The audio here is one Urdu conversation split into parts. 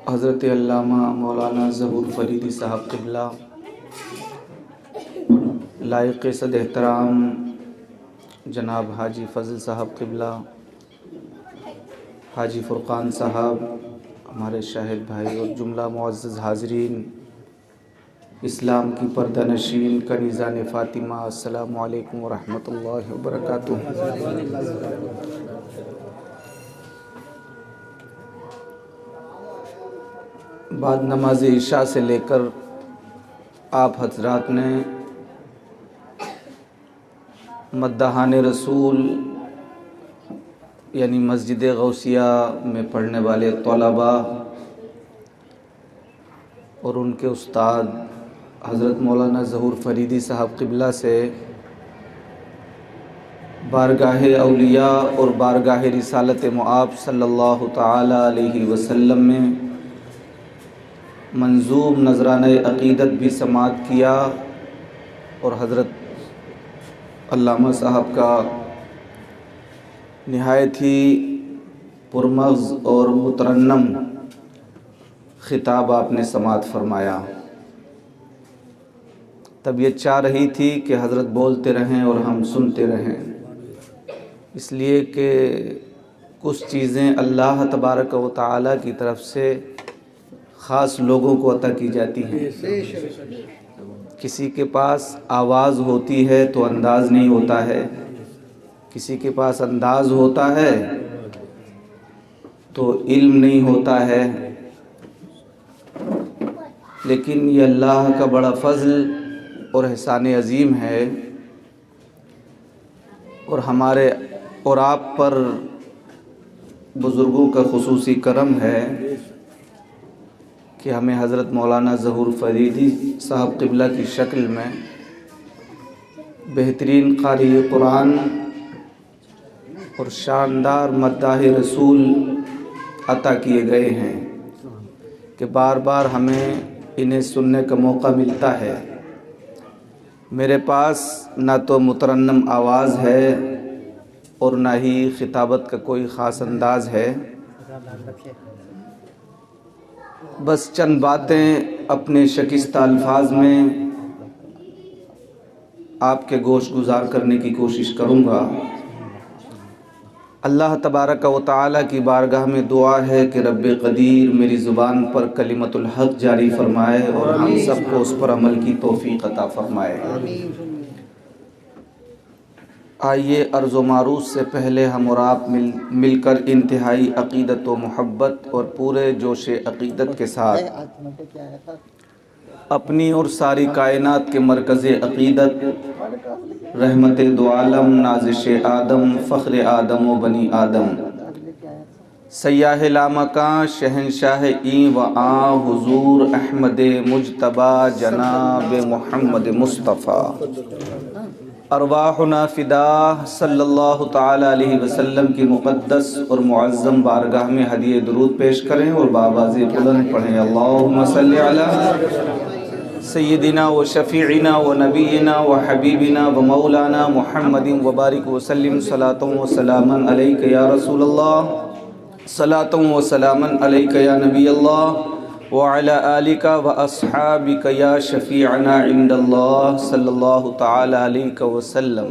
حضرت علامہ مولانا ظہور فریدی صاحب قبلہ، لائق صد احترام جناب حاجی فضل صاحب قبلہ، حاجی فرقان صاحب، ہمارے شاہد بھائی اور جملہ معزز حاضرین، اسلام کی پردہ نشین کنیزان فاطمہ، السلام علیکم ورحمۃ اللہ وبرکاتہ۔ بعد نماز عشاء سے لے کر آپ حضرات نے مداحان رسول یعنی مسجد غوثیہ میں پڑھنے والے طلباء اور ان کے استاد حضرت مولانا ظہور فریدی صاحب قبلہ سے بارگاہ اولیاء اور بارگاہ رسالت مآب صلی اللہ تعالی علیہ وسلم میں منظوم نذرانہ عقیدت بھی سماعت کیا، اور حضرت علامہ صاحب کا نہایت ہی پرمغز اور مترنم خطاب آپ نے سماعت فرمایا۔ طبیعت چاہ رہی تھی کہ حضرت بولتے رہیں اور ہم سنتے رہیں، اس لیے کہ کچھ چیزیں اللہ تبارک و تعالی کی طرف سے خاص لوگوں کو عطا کی جاتی ہیں۔ کسی کے پاس آواز ہوتی ہے تو انداز نہیں ہوتا ہے، کسی کے پاس انداز ہوتا ہے تو علم نہیں ہوتا ہے، لیکن یہ اللہ کا بڑا فضل اور احسان عظیم ہے، اور ہمارے اور آپ پر بزرگوں کا خصوصی کرم ہے کہ ہمیں حضرت مولانا ظہور فریدی صاحب قبلہ کی شکل میں بہترین قاری قرآن اور شاندار مداح رسول عطا کیے گئے ہیں کہ بار بار ہمیں انہیں سننے کا موقع ملتا ہے۔ میرے پاس نہ تو مترنم آواز ہے اور نہ ہی خطابت کا کوئی خاص انداز ہے، بس چند باتیں اپنے شکستہ الفاظ میں آپ کے گوش گزار کرنے کی کوشش کروں گا۔ اللہ تبارک و تعالی کی بارگاہ میں دعا ہے کہ رب قدیر میری زبان پر کلمت الحق جاری فرمائے اور ہم سب کو اس پر عمل کی توفیق عطا فرمائے۔ آئیے عرض و معروض سے پہلے ہم اور آپ مل کر انتہائی عقیدت و محبت اور پورے جوش عقیدت کے ساتھ اپنی اور ساری کائنات کے مرکز عقیدت، رحمت دو عالم، نازش آدم، فخر آدم و بنی آدم، سیاہ لامکاں، شہنشاہ این و آں، حضور احمد مجتبی جناب محمد مصطفیٰ، ارواحنا فدا صلی اللہ تعالی علیہ وسلم کی مقدس اور معظم بارگاہ میں ہدیہ درود پیش کریں اور بآواز بلند پڑھیں، اللہم صلی علی سیدنا و شفیعنا و نبینا و حبیبنا و مولانا محمد وبارک وسلم، صلاۃ و سلاما علیک یا رسول اللہ، صلاۃ و سلاما علیک یا نبی اللہ، وعلی آلک و اصحابک یا شفیعنا عند اللہ صلی اللہ تعالی علیہ وسلم۔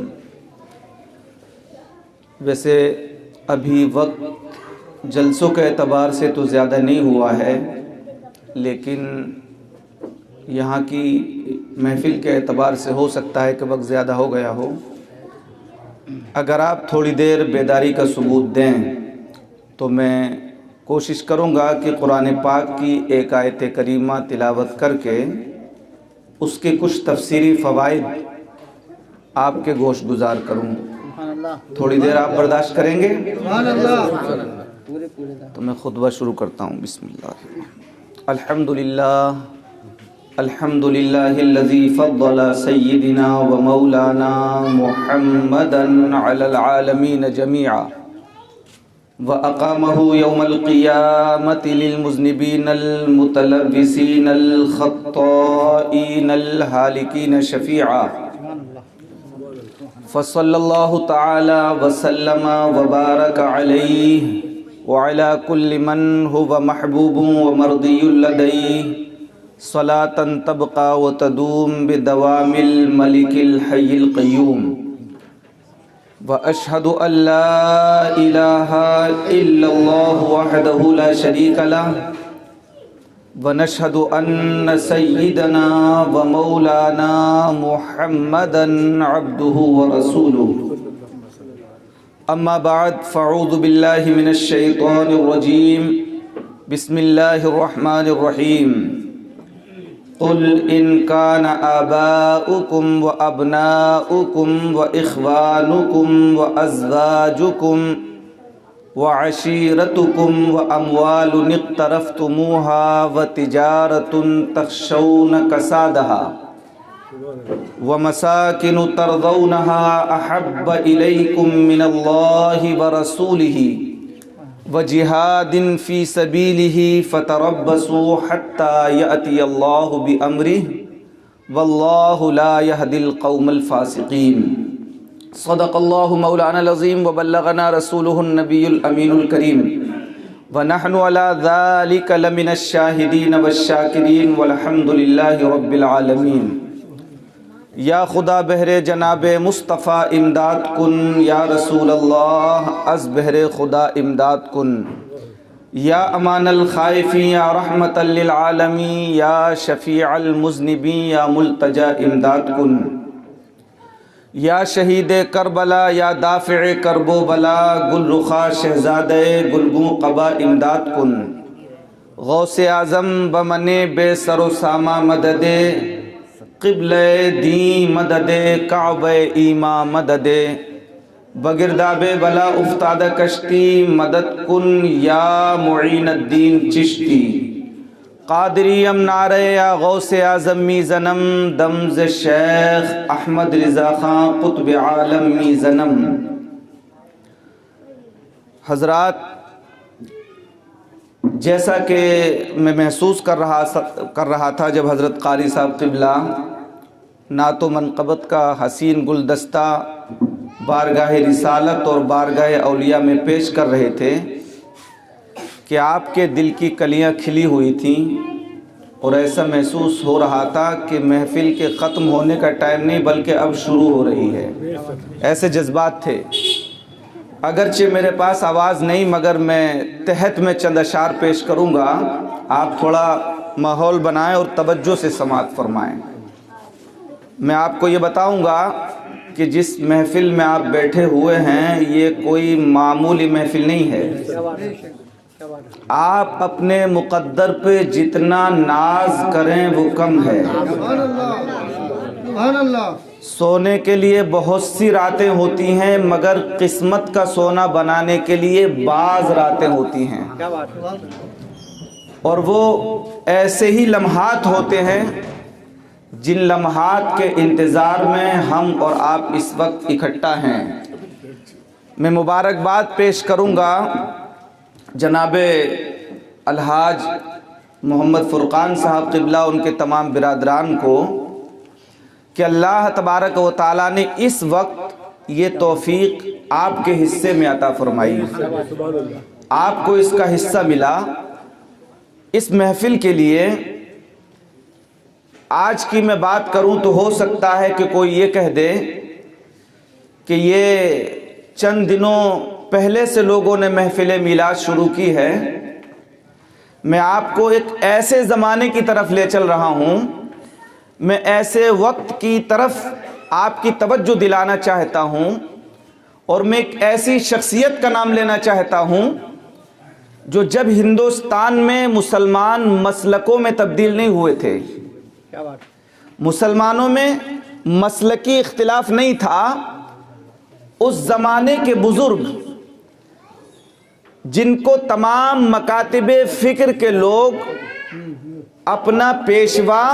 ویسے ابھی وقت جلسوں کے اعتبار سے تو زیادہ نہیں ہوا ہے، لیکن یہاں کی محفل کے اعتبار سے ہو سکتا ہے کہ وقت زیادہ ہو گیا ہو۔ اگر آپ تھوڑی دیر بیداری کا ثبوت دیں تو میں کوشش کروں گا کہ قرآن پاک کی ایک آیت کریمہ تلاوت کر کے اس کے کچھ تفسیری فوائد آپ کے گوش گزار کروں۔ تھوڑی دیر آپ برداشت کریں گے؟ تو میں خطبہ شروع کرتا ہوں۔ بسم اللہ، الحمدللہ الحمدللہ الذی فضل سیدنا و مولانا محمدا علی العالمین جمیعا وأقامه يوم القيامة للمذنبين المتلبسين الخطائين الهالكين شفيعا، فصلى الله تعالى وسلم وبارك عليه وعلى كل من هو محبوب ومرضي لديه صلاة تبقى وتدوم بدوام الملك الحي القيوم وأشهد أن لا إله إلا الله وحده لا شريك له ونشهد أن سيدنا ومولانا محمدا عبده ورسوله أما بعد فأعوذ بالله من الشيطان الرجيم بسم الله الرحمن الرحيم قل إن كان آباؤكم وأبناؤكم وإخوانكم وأزواجكم وعشيرتكم وأموال اقترفتموها وتجارة تخشون كسادها ومساكن ترضونها أحب إليكم من الله ورسوله وجهاد في سبيله فتربصوا حتى يأتي الله بأمره والله لا يهدي القوم الفاسقين صدق الله مولانا العظيم وبلغنا رسوله النبي الأمين الكريم ونحن على ذلك لمن الشاهدين والشاكرين والحمد لله رب العالمين یا خدا بہر جناب مصطفیٰ امداد کن، یا رسول اللہ از بہر خدا امداد کن، یا امان الخائفین، یا رحمت للعالمین، یا شفیع المذنبین، یا ملتجا امداد کن، یا شہید کربلا، یا دافع کرب و بلا، گل رخا شہزادہ گلگوں قبا امداد کن، غوث اعظم بمن بے سر و ساما مدد، قبل دین مدد، کعبہ ایما مدد، بگرداب بلا افتادہ کشتی مدد کن، یا معین الدین چشتی، قادریم نعرہ یا غوث اعظم می زنم، دمز شیخ احمد رضا خان قطب عالم می زنم۔ حضرات، جیسا کہ میں محسوس کر رہا تھا جب حضرت قاری صاحب قبلہ نعت و منقبت کا حسین گلدستہ بارگاہ رسالت اور بارگاہ اولیاء میں پیش کر رہے تھے کہ آپ کے دل کی کلیاں کھلی ہوئی تھیں اور ایسا محسوس ہو رہا تھا کہ محفل کے ختم ہونے کا ٹائم نہیں بلکہ اب شروع ہو رہی ہے، ایسے جذبات تھے۔ اگرچہ میرے پاس آواز نہیں مگر میں تحت میں چند اشعار پیش کروں گا، آپ تھوڑا ماحول بنائیں اور توجہ سے سماعت فرمائیں۔ میں آپ کو یہ بتاؤں گا کہ جس محفل میں آپ بیٹھے ہوئے ہیں یہ کوئی معمولی محفل نہیں ہے۔ آپ اپنے مقدر پہ جتنا ناز کریں وہ کم ہے۔ سونے کے لیے بہت سی راتیں ہوتی ہیں مگر قسمت کا سونا بنانے کے لیے بعض راتیں ہوتی ہیں، اور وہ ایسے ہی لمحات ہوتے ہیں جن لمحات کے انتظار میں ہم اور آپ اس وقت اکٹھا ہیں۔ میں مبارکباد پیش کروں گا جناب الحاج محمد فرقان صاحب قبلہ، ان کے تمام برادران کو، کہ اللہ تبارک و تعالیٰ نے اس وقت یہ توفیق آپ کے حصے میں عطا فرمائی، آپ کو اس کا حصہ ملا۔ اس محفل کے لیے آج کی میں بات کروں تو ہو سکتا ہے کہ کوئی یہ کہہ دے کہ یہ چند دنوں پہلے سے لوگوں نے محفل میلاد شروع کی ہے۔ میں آپ کو ایک ایسے زمانے کی طرف لے چل رہا ہوں، میں ایسے وقت کی طرف آپ کی توجہ دلانا چاہتا ہوں، اور میں ایک ایسی شخصیت کا نام لینا چاہتا ہوں جو جب ہندوستان میں مسلمان مسلکوں میں تبدیل نہیں ہوئے تھے، مسلمانوں میں مسلکی اختلاف نہیں تھا، اس زمانے کے بزرگ جن کو تمام مکاتب فکر کے لوگ اپنا پیشوا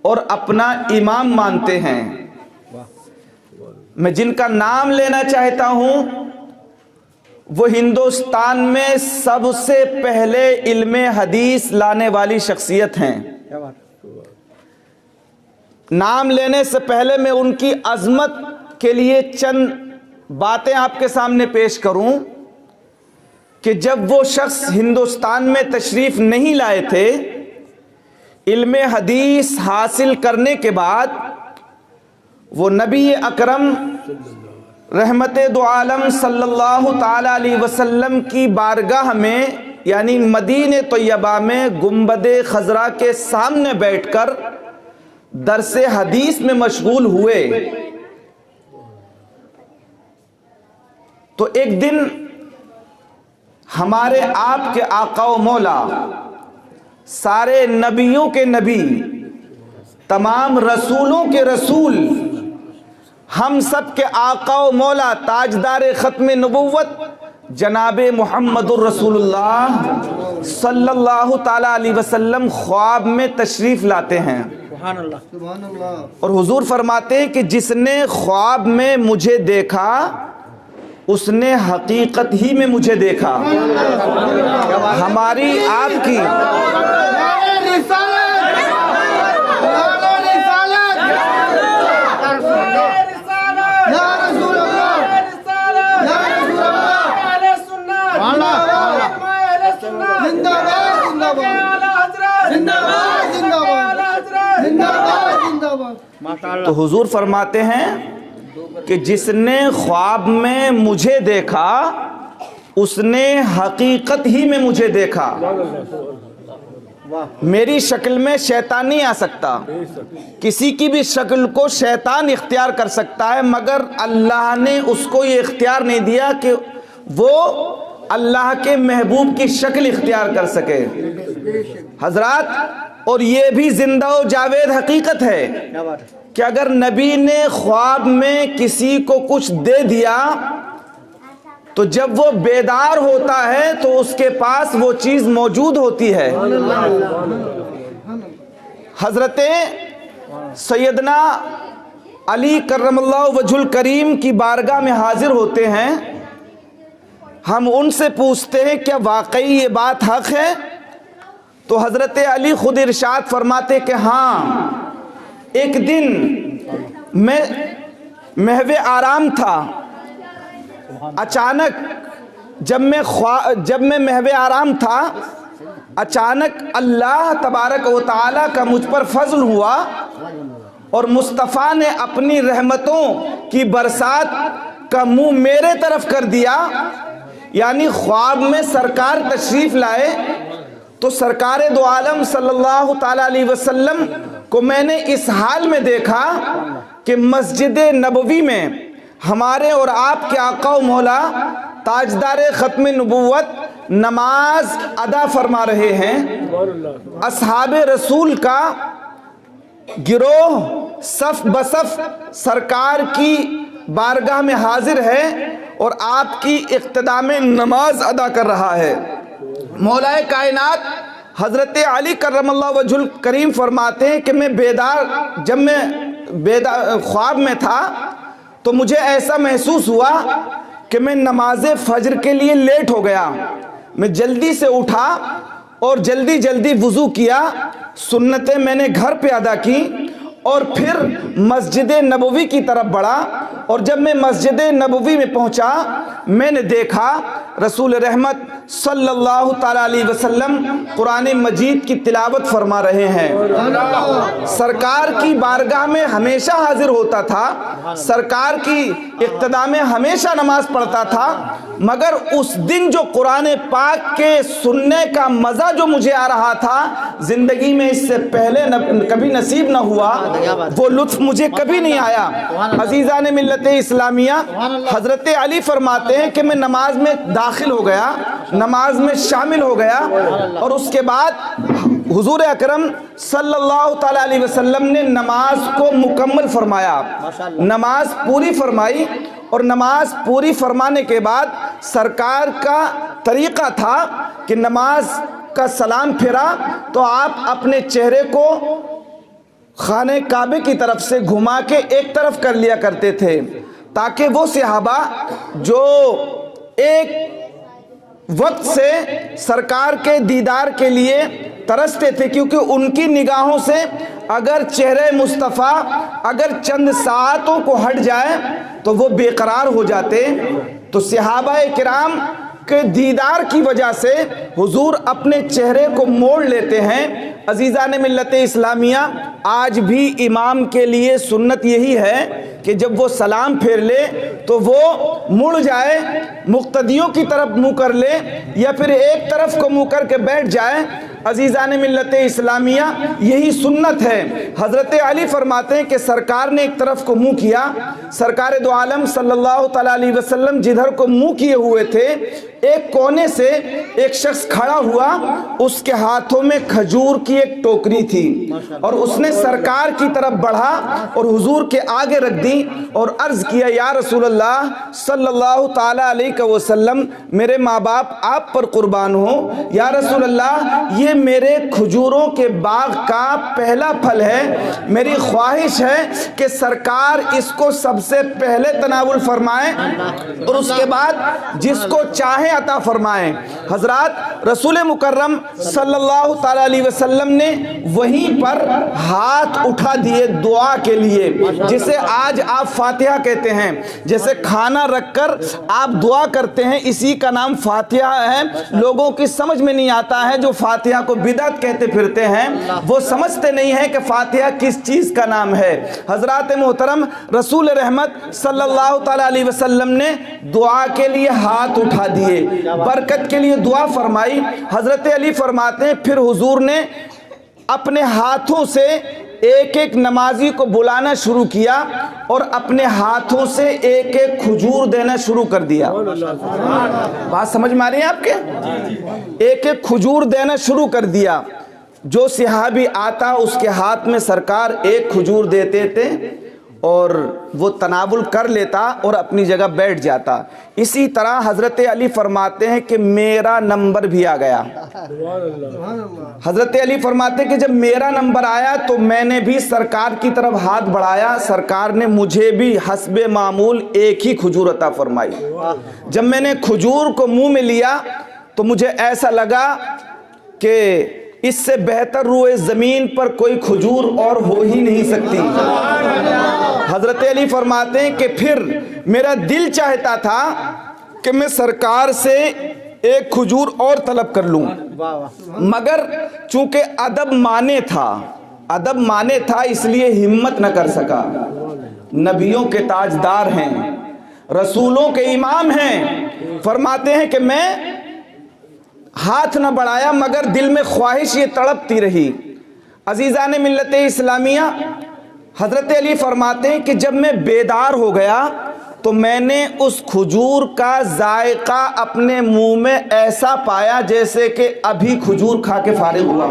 اور اپنا امام مانتے ہیں، میں جن کا نام لینا چاہتا ہوں وہ ہندوستان میں سب سے پہلے علم حدیث لانے والی شخصیت ہیں۔ نام لینے سے پہلے میں ان کی عظمت کے لیے چند باتیں آپ کے سامنے پیش کروں کہ جب وہ شخص ہندوستان میں تشریف نہیں لائے تھے، علم حدیث حاصل کرنے کے بعد وہ نبی اکرم رحمت دو عالم صلی اللہ تعالی علیہ وسلم کی بارگاہ میں یعنی مدینہ طیبہ میں گنبد خضرا کے سامنے بیٹھ کر درس حدیث میں مشغول ہوئے۔ تو ایک دن ہمارے آپ کے آقا و مولا، سارے نبیوں کے نبی، تمام رسولوں کے رسول، ہم سب کے آقا و مولا تاجدار ختم نبوت جناب محمد الرسول اللہ صلی اللہ تعالی علیہ وسلم خواب میں تشریف لاتے ہیں۔ اور حضور فرماتے ہیں کہ جس نے خواب میں مجھے دیکھا اس نے حقیقت ہی میں مجھے دیکھا۔ ہماری آپ کی تو حضور فرماتے ہیں کہ جس نے خواب میں مجھے دیکھا اس نے حقیقت ہی میں مجھے دیکھا۔ میری شکل میں شیطان نہیں آ سکتا، کسی کی بھی شکل کو شیطان اختیار کر سکتا ہے، مگر اللہ نے اس کو یہ اختیار نہیں دیا کہ وہ اللہ کے محبوب کی شکل اختیار کر سکے۔ حضرات، اور یہ بھی زندہ و جاوید حقیقت ہے کہ اگر نبی نے خواب میں کسی کو کچھ دے دیا تو جب وہ بیدار ہوتا ہے تو اس کے پاس وہ چیز موجود ہوتی ہے۔ حضرت سیدنا علی کرم اللہ وجہ الکریم کی بارگاہ میں حاضر ہوتے ہیں۔ ہم ان سے پوچھتے ہیں کیا واقعی یہ بات حق ہے؟ تو حضرت علی خود ارشاد فرماتے کہ ہاں، ایک دن میں محو آرام تھا، اچانک جب میں محو آرام تھا، اچانک اللہ تبارک و تعالیٰ کا مجھ پر فضل ہوا اور مصطفیٰ نے اپنی رحمتوں کی برسات کا منہ میرے طرف کر دیا۔ یعنی خواب میں سرکار تشریف لائے تو سرکار دو عالم صلی اللہ تعالی علیہ وسلم کو میں نے اس حال میں دیکھا کہ مسجد نبوی میں ہمارے اور آپ کے آقا و مولا تاجدار ختم نبوت نماز ادا فرما رہے ہیں۔ اصحاب رسول کا گروہ صف بصف سرکار کی بارگاہ میں حاضر ہے اور آپ کی اقتداء میں نماز ادا کر رہا ہے۔ مولا کائنات حضرت علی کرم اللہ وجہ الکریم فرماتے ہیں کہ جب میں خواب میں تھا تو مجھے ایسا محسوس ہوا کہ میں نماز فجر کے لیے لیٹ ہو گیا۔ میں جلدی سے اٹھا اور جلدی وضو کیا، سنتیں میں نے گھر پہ ادا کی اور پھر مسجد نبوی کی طرف بڑھا۔ اور جب میں مسجد نبوی میں پہنچا میں نے دیکھا رسول رحمت صلی اللہ تعالی علیہ وسلم قرآن مجید کی تلاوت فرما رہے ہیں۔ سرکار کی بارگاہ میں ہمیشہ حاضر ہوتا تھا، سرکار کی اقتداء میں ہمیشہ نماز پڑھتا تھا، مگر اس دن جو قرآن پاک کے سننے کا مزہ جو مجھے آ رہا تھا، زندگی میں اس سے پہلے کبھی نصیب نہ ہوا، وہ لطف مجھے کبھی نہیں آیا۔ عزیزان ملت اسلامیہ، حضرت علی فرماتے ہیں کہ میں نماز میں داخل ہو گیا، نماز میں شامل ہو گیا، اور اس کے بعد حضور اکرم صلی اللہ تعالی علیہ وسلم نے نماز کو مکمل فرمایا، نماز پوری فرمائی، اور نماز پوری فرمانے کے بعد سرکار کا طریقہ تھا کہ نماز کا سلام پھرا تو آپ اپنے چہرے کو خانہ کعبے کی طرف سے گھما کے ایک طرف کر لیا کرتے تھے، تاکہ وہ صحابہ جو ایک وقت سے سرکار کے دیدار کے لیے ترستے تھے، کیونکہ ان کی نگاہوں سے اگر چہرہ مصطفیٰ اگر چند ساعتوں کو ہٹ جائے تو وہ بے قرار ہو جاتے، تو صحابہ کرام کہ دیدار کی وجہ سے حضور اپنے چہرے کو موڑ لیتے ہیں۔ عزیزان ملت اسلامیہ، آج بھی امام کے لیے سنت یہی ہے کہ جب وہ سلام پھیر لے تو وہ مڑ جائے، مقتدیوں کی طرف منہ کر لے یا پھر ایک طرف کو منہ کر کے بیٹھ جائے۔ عزیزان ملت اسلامیہ، یہی سنت ہے۔ حضرت علی فرماتے ہیں کہ سرکار نے ایک طرف کو منہ کیا، سرکار دو عالم صلی اللہ تعالیٰ علیہ وسلم جدھر کو منہ کیے ہوئے تھے، ایک کونے سے ایک شخص کھڑا ہوا، اس کے ہاتھوں میں کھجور کی ایک ٹوکری تھی اور اس نے سرکار کی طرف بڑھا اور حضور کے آگے رکھ دی اور عرض کیا، یا رسول اللہ صلی اللہ تعالیٰ علیہ وسلم، میرے ماں باپ آپ پر قربان ہو، یا رسول اللہ یہ میرے کھجوروں کے باغ کا پہلا پھل ہے، میری خواہش ہے کہ سرکار اس کو سب سے پہلے تناول فرمائیں اور اس کے بعد جس کو چاہے عطا فرمائیں۔ حضرات، رسول مکرم صلی اللہ تعالیٰ علیہ وسلم نے وہیں پر ہاتھ اٹھا دیے دعا کے لیے، جسے آج آپ فاتحہ کہتے ہیں، جیسے کھانا رکھ کر آپ دعا کرتے ہیں، اسی کا نام فاتحہ ہے۔ لوگوں کی سمجھ میں نہیں آتا ہے، جو فاتحہ کو بدعت کہتے پھرتے ہیں، وہ سمجھتے نہیں ہیں کہ فاتحہ کس چیز کا نام ہے۔ حضرات محترم، رسول رحمت صلی اللہ تعالیٰ علیہ وسلم نے دعا کے لیے ہاتھ اٹھا دیے، برکت کے لیے دعا فرمائی۔ حضرت علی فرماتے ہیں پھر حضور نے اپنے ہاتھوں سے ایک ایک نمازی کو بلانا شروع کیا اور اپنے ہاتھوں سے ایک ایک کھجور دینا شروع کر دیا۔ بات سمجھ میں آ رہی ہے آپ کے؟ ایک ایک کھجور دینا شروع کر دیا۔ جو صحابی آتا اس کے ہاتھ میں سرکار ایک کھجور دیتے تھے اور وہ تناول کر لیتا اور اپنی جگہ بیٹھ جاتا۔ اسی طرح حضرت علی فرماتے ہیں کہ میرا نمبر بھی آ گیا۔ حضرت علی فرماتے ہیں کہ جب میرا نمبر آیا تو میں نے بھی سرکار کی طرف ہاتھ بڑھایا، سرکار نے مجھے بھی حسب معمول ایک ہی کھجور عطا فرمائی۔ جب میں نے کھجور کو منہ میں لیا تو مجھے ایسا لگا کہ اس سے بہتر روئے زمین پر کوئی کھجور اور ہو ہی نہیں سکتی۔ حضرت علی فرماتے ہیں کہ پھر میرا دل چاہتا تھا کہ میں سرکار سے ایک کھجور اور طلب کر لوں، مگر چونکہ ادب مانے تھا اس لیے ہمت نہ کر سکا۔ نبیوں کے تاجدار ہیں، رسولوں کے امام ہیں، فرماتے ہیں کہ میں ہاتھ نہ بڑھایا مگر دل میں خواہش یہ تڑپتی رہی۔ عزیزان ملت اسلامیہ، حضرت علی فرماتے ہیں کہ جب میں بیدار ہو گیا تو میں نے اس کھجور کا ذائقہ اپنے منہ میں ایسا پایا جیسے کہ ابھی کھجور کھا کے فارغ ہوا۔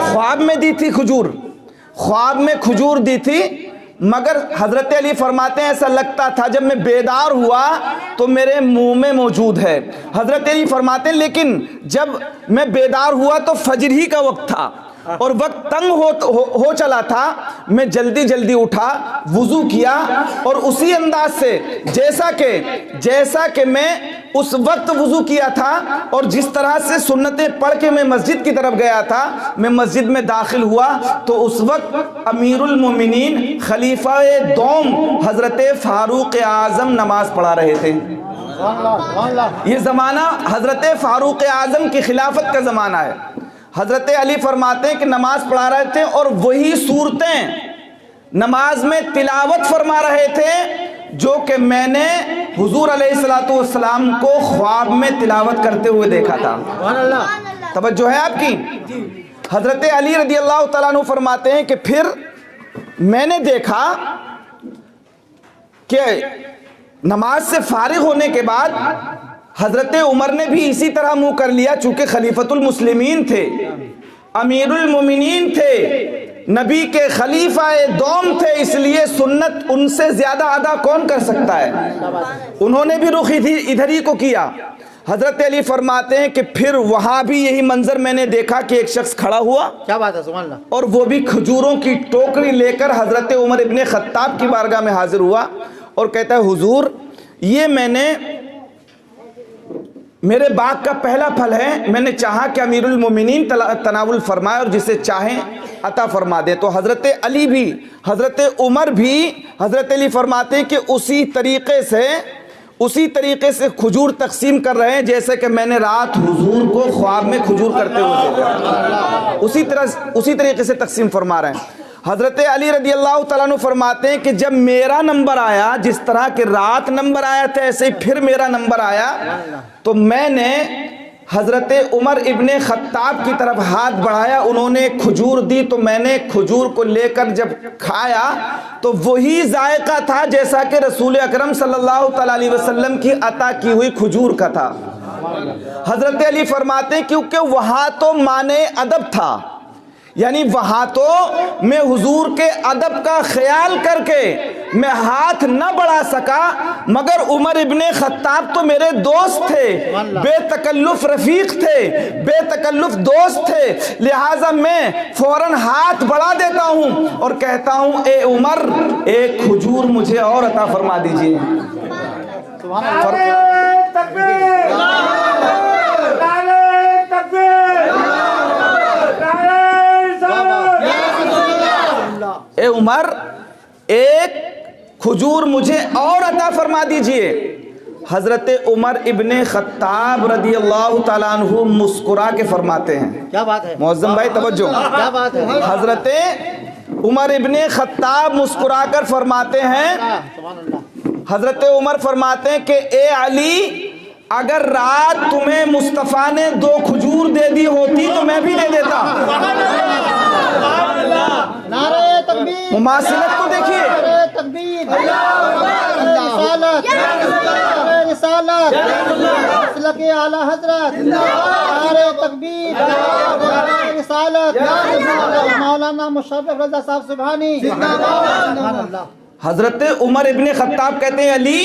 خواب میں دی تھی کھجور، خواب میں کھجور دی تھی، مگر حضرت علی فرماتے ہیں ایسا لگتا تھا جب میں بیدار ہوا تو میرے منہ میں موجود ہے۔ حضرت علی فرماتے ہیں لیکن جب میں بیدار ہوا تو فجر ہی کا وقت تھا اور وقت تنگ ہو چلا تھا، میں جلدی اٹھا، وضو کیا اور اسی انداز سے جیسا کہ میں اس وقت وضو کیا تھا اور جس طرح سے سنتیں پڑھ کے میں مسجد کی طرف گیا تھا، میں مسجد میں داخل ہوا تو اس وقت امیر المومنین خلیفہ دوم حضرت فاروق اعظم نماز پڑھا رہے تھے۔ یہ زمانہ حضرت فاروق اعظم کی خلافت کا زمانہ ہے۔ حضرت علی فرماتے ہیں کہ نماز پڑھا رہے تھے اور وہی صورتیں نماز میں تلاوت فرما رہے تھے جو کہ میں نے حضور علیہ السلام کو خواب میں تلاوت کرتے ہوئے دیکھا تھا۔ توجہ ہے آپ کی؟ حضرت علی رضی اللہ تعالیٰ عنہ فرماتے ہیں کہ پھر میں نے دیکھا کہ نماز سے فارغ ہونے کے بعد حضرت عمر نے بھی اسی طرح منہ کر لیا، چونکہ خلیفۃ المسلمین تھے، امیر المومنین تھے، نبی کے خلیفہ دوم تھے، اس لیے سنت ان سے زیادہ ادا کون کر سکتا ہے؟ انہوں نے بھی رخ ادھر ہی کو کیا۔ حضرت علی فرماتے ہیں کہ پھر وہاں بھی یہی منظر میں نے دیکھا کہ ایک شخص کھڑا ہوا، کیا بات ہے سبحان اللہ، اور وہ بھی کھجوروں کی ٹوکری لے کر حضرت عمر ابن خطاب کی بارگاہ میں حاضر ہوا اور کہتا ہے حضور یہ میرے باغ کا پہلا پھل ہے، میں نے چاہا کہ امیر المومنین تناول فرمائے اور جسے چاہیں عطا فرما دے۔ تو حضرت علی بھی، حضرت عمر بھی، حضرت علی فرماتے کہ اسی طریقے سے اسی طریقے سے کھجور تقسیم کر رہے ہیں جیسے کہ میں نے رات حضور کو خواب میں کھجور کرتے ہوئے دیکھا، اسی طریقے سے تقسیم فرما رہے ہیں۔ حضرت علی رضی اللہ تعالیٰ عنہ فرماتے ہیں کہ جب میرا نمبر آیا، جس طرح کہ رات نمبر آیا تھا ایسے ہی پھر میرا نمبر آیا، تو میں نے حضرت عمر ابن خطاب کی طرف ہاتھ بڑھایا، انہوں نے کھجور دی تو میں نے کھجور کو لے کر جب کھایا تو وہی ذائقہ تھا جیسا کہ رسول اکرم صلی اللہ علیہ وسلم کی عطا کی ہوئی کھجور کا تھا۔ حضرت علی فرماتے ہیں کیونکہ وہاں تو معنی ادب تھا، یعنی وہاں تو میں حضور کے ادب کا خیال کر کے میں ہاتھ نہ بڑھا سکا، مگر عمر ابن خطاب تو میرے دوست تھے، بے تکلف رفیق تھے، بے تکلف دوست تھے، لہٰذا میں فوراً ہاتھ بڑھا دیتا ہوں اور کہتا ہوں اے عمر ایک کھجور مجھے اور عطا فرما دیجیے۔ اے عمر ایک کھجور مجھے اور عطا فرما دیجئے۔ حضرت عمر ابن خطاب رضی اللہ تعالیٰ عنہ مسکرا کے فرماتے ہیں، کیا بات ہے معظم بھائی توجہ، کیا بات ہے، حضرت عمر ابن خطاب مسکرا کر فرماتے ہیں، حضرت عمر فرماتے ہیں کہ اے علی اگر رات تمہیں مصطفیٰ نے 2 کھجور دے دی ہوتی تو میں بھی دے دیتا۔ نعرہ تکبیر، مماثلت کو دیکھیے، نعرہ تکبیر، رسالت، رسالت، مسلک اعلی حضرت، نعرہ تکبیر، رسالت، مولانا مشرف رضا صاحب سبحانی۔ حضرت عمر ابن خطاب کہتے ہیں علی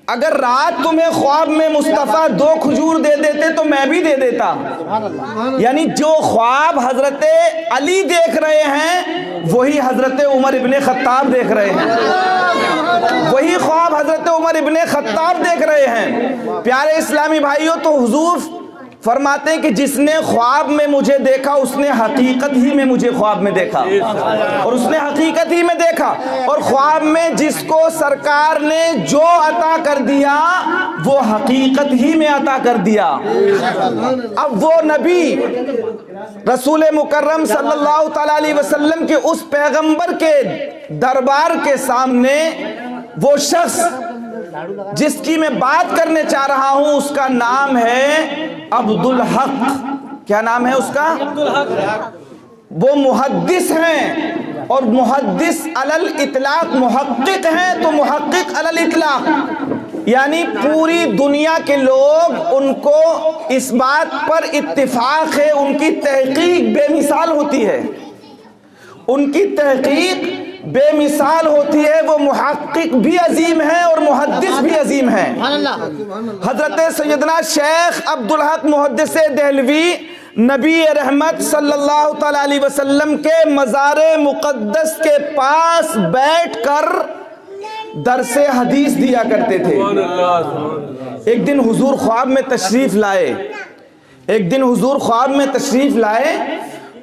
اگر رات تمہیں خواب میں مصطفیٰ 2 کھجور دے دیتے تو میں بھی دے دیتا، یعنی جو خواب حضرت علی دیکھ رہے ہیں وہی حضرت عمر ابن خطاب دیکھ رہے ہیں، وہی خواب حضرت عمر ابن خطاب دیکھ رہے ہیں۔ پیارے اسلامی بھائیوں، تو حضور فرماتے ہیں کہ جس نے خواب میں مجھے دیکھا اس نے حقیقت ہی میں مجھے خواب میں دیکھا، اور اس نے حقیقت ہی میں دیکھا، اور خواب میں جس کو سرکار نے جو عطا کر دیا وہ حقیقت ہی میں عطا کر دیا۔ اب وہ نبی رسول مکرم صلی اللہ تعالیٰ علیہ وسلم کے اس پیغمبر کے دربار کے سامنے وہ شخص جس کی میں بات کرنے چاہ رہا ہوں اس کا نام ہے عبدالحق۔ کیا نام ہے اس کا؟ وہ محدث ہیں، اور محدث علی الاطلاق، محقق ہیں تو محقق علی الاطلاق، یعنی پوری دنیا کے لوگ ان کو اس بات پر اتفاق ہے، ان کی تحقیق بے مثال ہوتی ہے، ان کی تحقیق بے مثال ہوتی ہے، وہ محقق بھی عظیم ہیں اور محدث بھی عظیم ہیں۔ حضرت سیدنا شیخ عبدالحق محدث دہلوی نبی رحمت صلی اللہ تعالیٰ علیہ وسلم کے مزار مقدس کے پاس بیٹھ کر درس حدیث دیا کرتے تھے۔ ایک دن حضور خواب میں تشریف لائے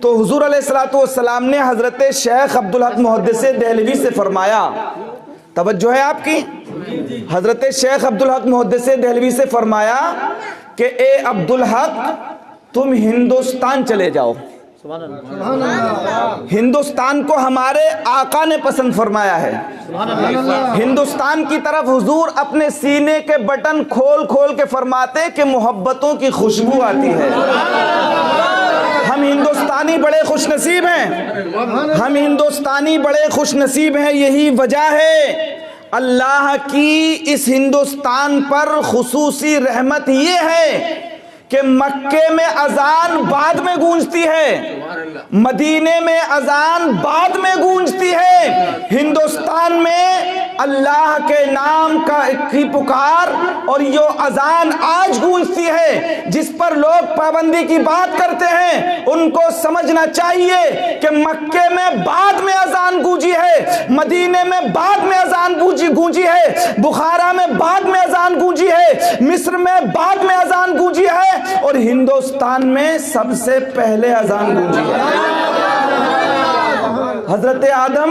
تو حضور علیہ السلام نے حضرت شیخ عبدالحق محدث دہلوی سے فرمایا، توجہ ہے آپ کی، حضرت شیخ عبدالحق محدث دہلوی سے فرمایا کہ اے عبدالحق تم ہندوستان چلے جاؤ، ہندوستان کو ہمارے آقا نے پسند فرمایا ہے، ہندوستان کی طرف حضور اپنے سینے کے بٹن کھول کھول کے فرماتے کہ محبتوں کی خوشبو آتی ہے۔ ہم ہندوستانی بڑے خوش نصیب ہیں، ہم ہندوستانی بڑے خوش نصیب ہیں، یہی وجہ ہے اللہ کی اس ہندوستان پر خصوصی رحمت یہ ہے کہ مکے میں اذان بعد میں گونجتی ہے، مدینے میں اذان بعد میں گونجتی ہے، ہندوستان میں اللہ کے نام کی پکار اور یہ اذان آج گونجتی ہے۔ جس پر لوگ پابندی کی بات کرتے ہیں ان کو سمجھنا چاہیے کہ مکے میں بعد میں اذان گونجی ہے، مدینے میں بعد میں اذان گونجی ہے، بخارا میں بعد میں اذان گونجی ہے، مصر میں بعد میں اذان گونجی ہے، اور ہندوستان میں سب سے پہلے اذان گونجی ہے۔ حضرت آدم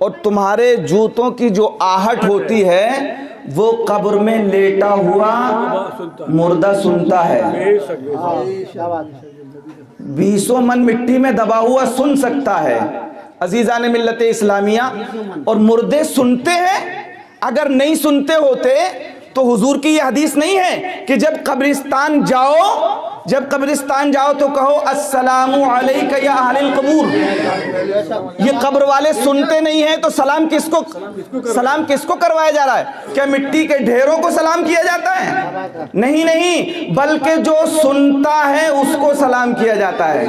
اور تمہارے جوتوں کی جو آہٹ ہوتی ہے وہ قبر میں لیٹا ہوا مردہ سنتا ہے. 20 من مٹی میں دبا ہوا سن سکتا ہے. عزیزان ملت اسلامیہ، اور مردے سنتے ہیں. اگر نہیں سنتے ہوتے تو حضور کی یہ حدیث نہیں ہے کہ جب قبرستان جاؤ تو کہو السلام علیکم یا اہل القبور. یہ قبر والے سنتے نہیں ہیں تو سلام کس کو کروایا جا رہا ہے؟ کیا مٹی کے ڈھیروں کو سلام کیا جاتا ہے؟ نہیں، بلکہ جو سنتا ہے اس کو سلام کیا جاتا ہے.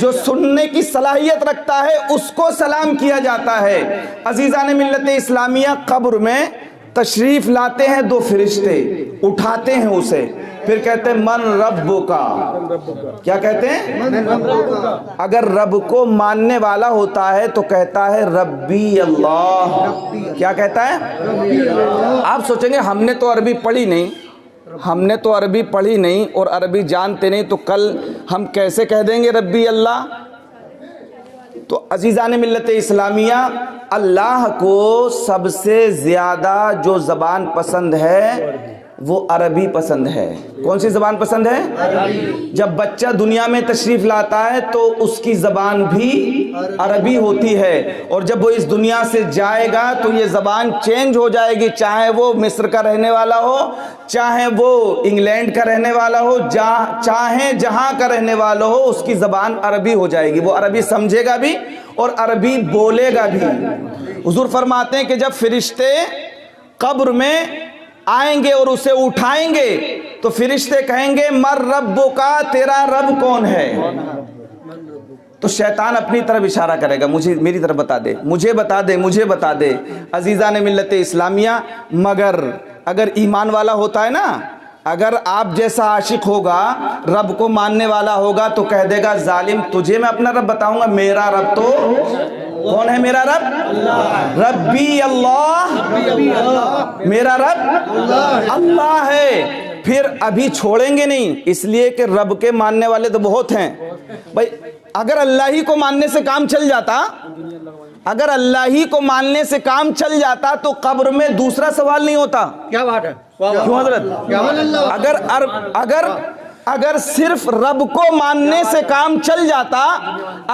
جو سننے کی صلاحیت رکھتا ہے اس کو سلام کیا جاتا ہے. عزیزان ملت اسلامیہ، قبر میں تشریف لاتے ہیں 2 فرشتے، اٹھاتے ہیں اسے، پھر کہتے ہیں من ربکا. کیا کہتے ہیں؟ اگر رب کو ماننے والا ہوتا ہے تو کہتا ہے ربی اللہ. کیا کہتا ہے؟ آپ سوچیں گے ہم نے تو عربی پڑھی نہیں اور عربی جانتے نہیں، تو کل ہم کیسے کہہ دیں گے ربی اللہ؟ تو عزیزان ملت اسلامیہ، اللہ کو سب سے زیادہ جو زبان پسند ہے وہ عربی پسند ہے. کون سی زبان پسند ہے؟ جب بچہ دنیا میں تشریف لاتا ہے تو اس کی زبان بھی عربی ہوتی ہے، اور جب وہ اس دنیا سے جائے گا تو یہ زبان چینج ہو جائے گی. چاہے وہ مصر کا رہنے والا ہو، چاہے وہ انگلینڈ کا رہنے والا ہو، چاہے جہاں کا رہنے والا ہو، اس کی زبان عربی ہو جائے گی. وہ عربی سمجھے گا بھی اور عربی بولے گا بھی. حضور فرماتے ہیں کہ جب فرشتے قبر میں آئیں گے اور اسے اٹھائیں گے تو فرشتے کہیں گے مر ربکا، تیرا رب کون ہے؟ تو شیطان اپنی طرف اشارہ کرے گا، میری طرف مجھے بتا دے. عزیزان ملت اسلامیہ، مگر اگر ایمان والا ہوتا ہے نا، اگر آپ جیسا عاشق ہوگا، رب کو ماننے والا ہوگا، تو کہہ دے گا ظالم تجھے میں اپنا رب بتاؤں گا. میرا رب تو کون ہے؟ میرا رب ربی اللہ، میرا رب اللہ ہے. پھر ابھی چھوڑیں گے نہیں، اس لیے کہ رب کے ماننے والے تو بہت ہیں بھائی. اگر اللہ ہی کو ماننے سے کام چل جاتا تو قبر میں دوسرا سوال نہیں ہوتا. کیا بات ہے؟ کیوں حضرت؟ اگر صرف رب کو ماننے سے کام چل جاتا،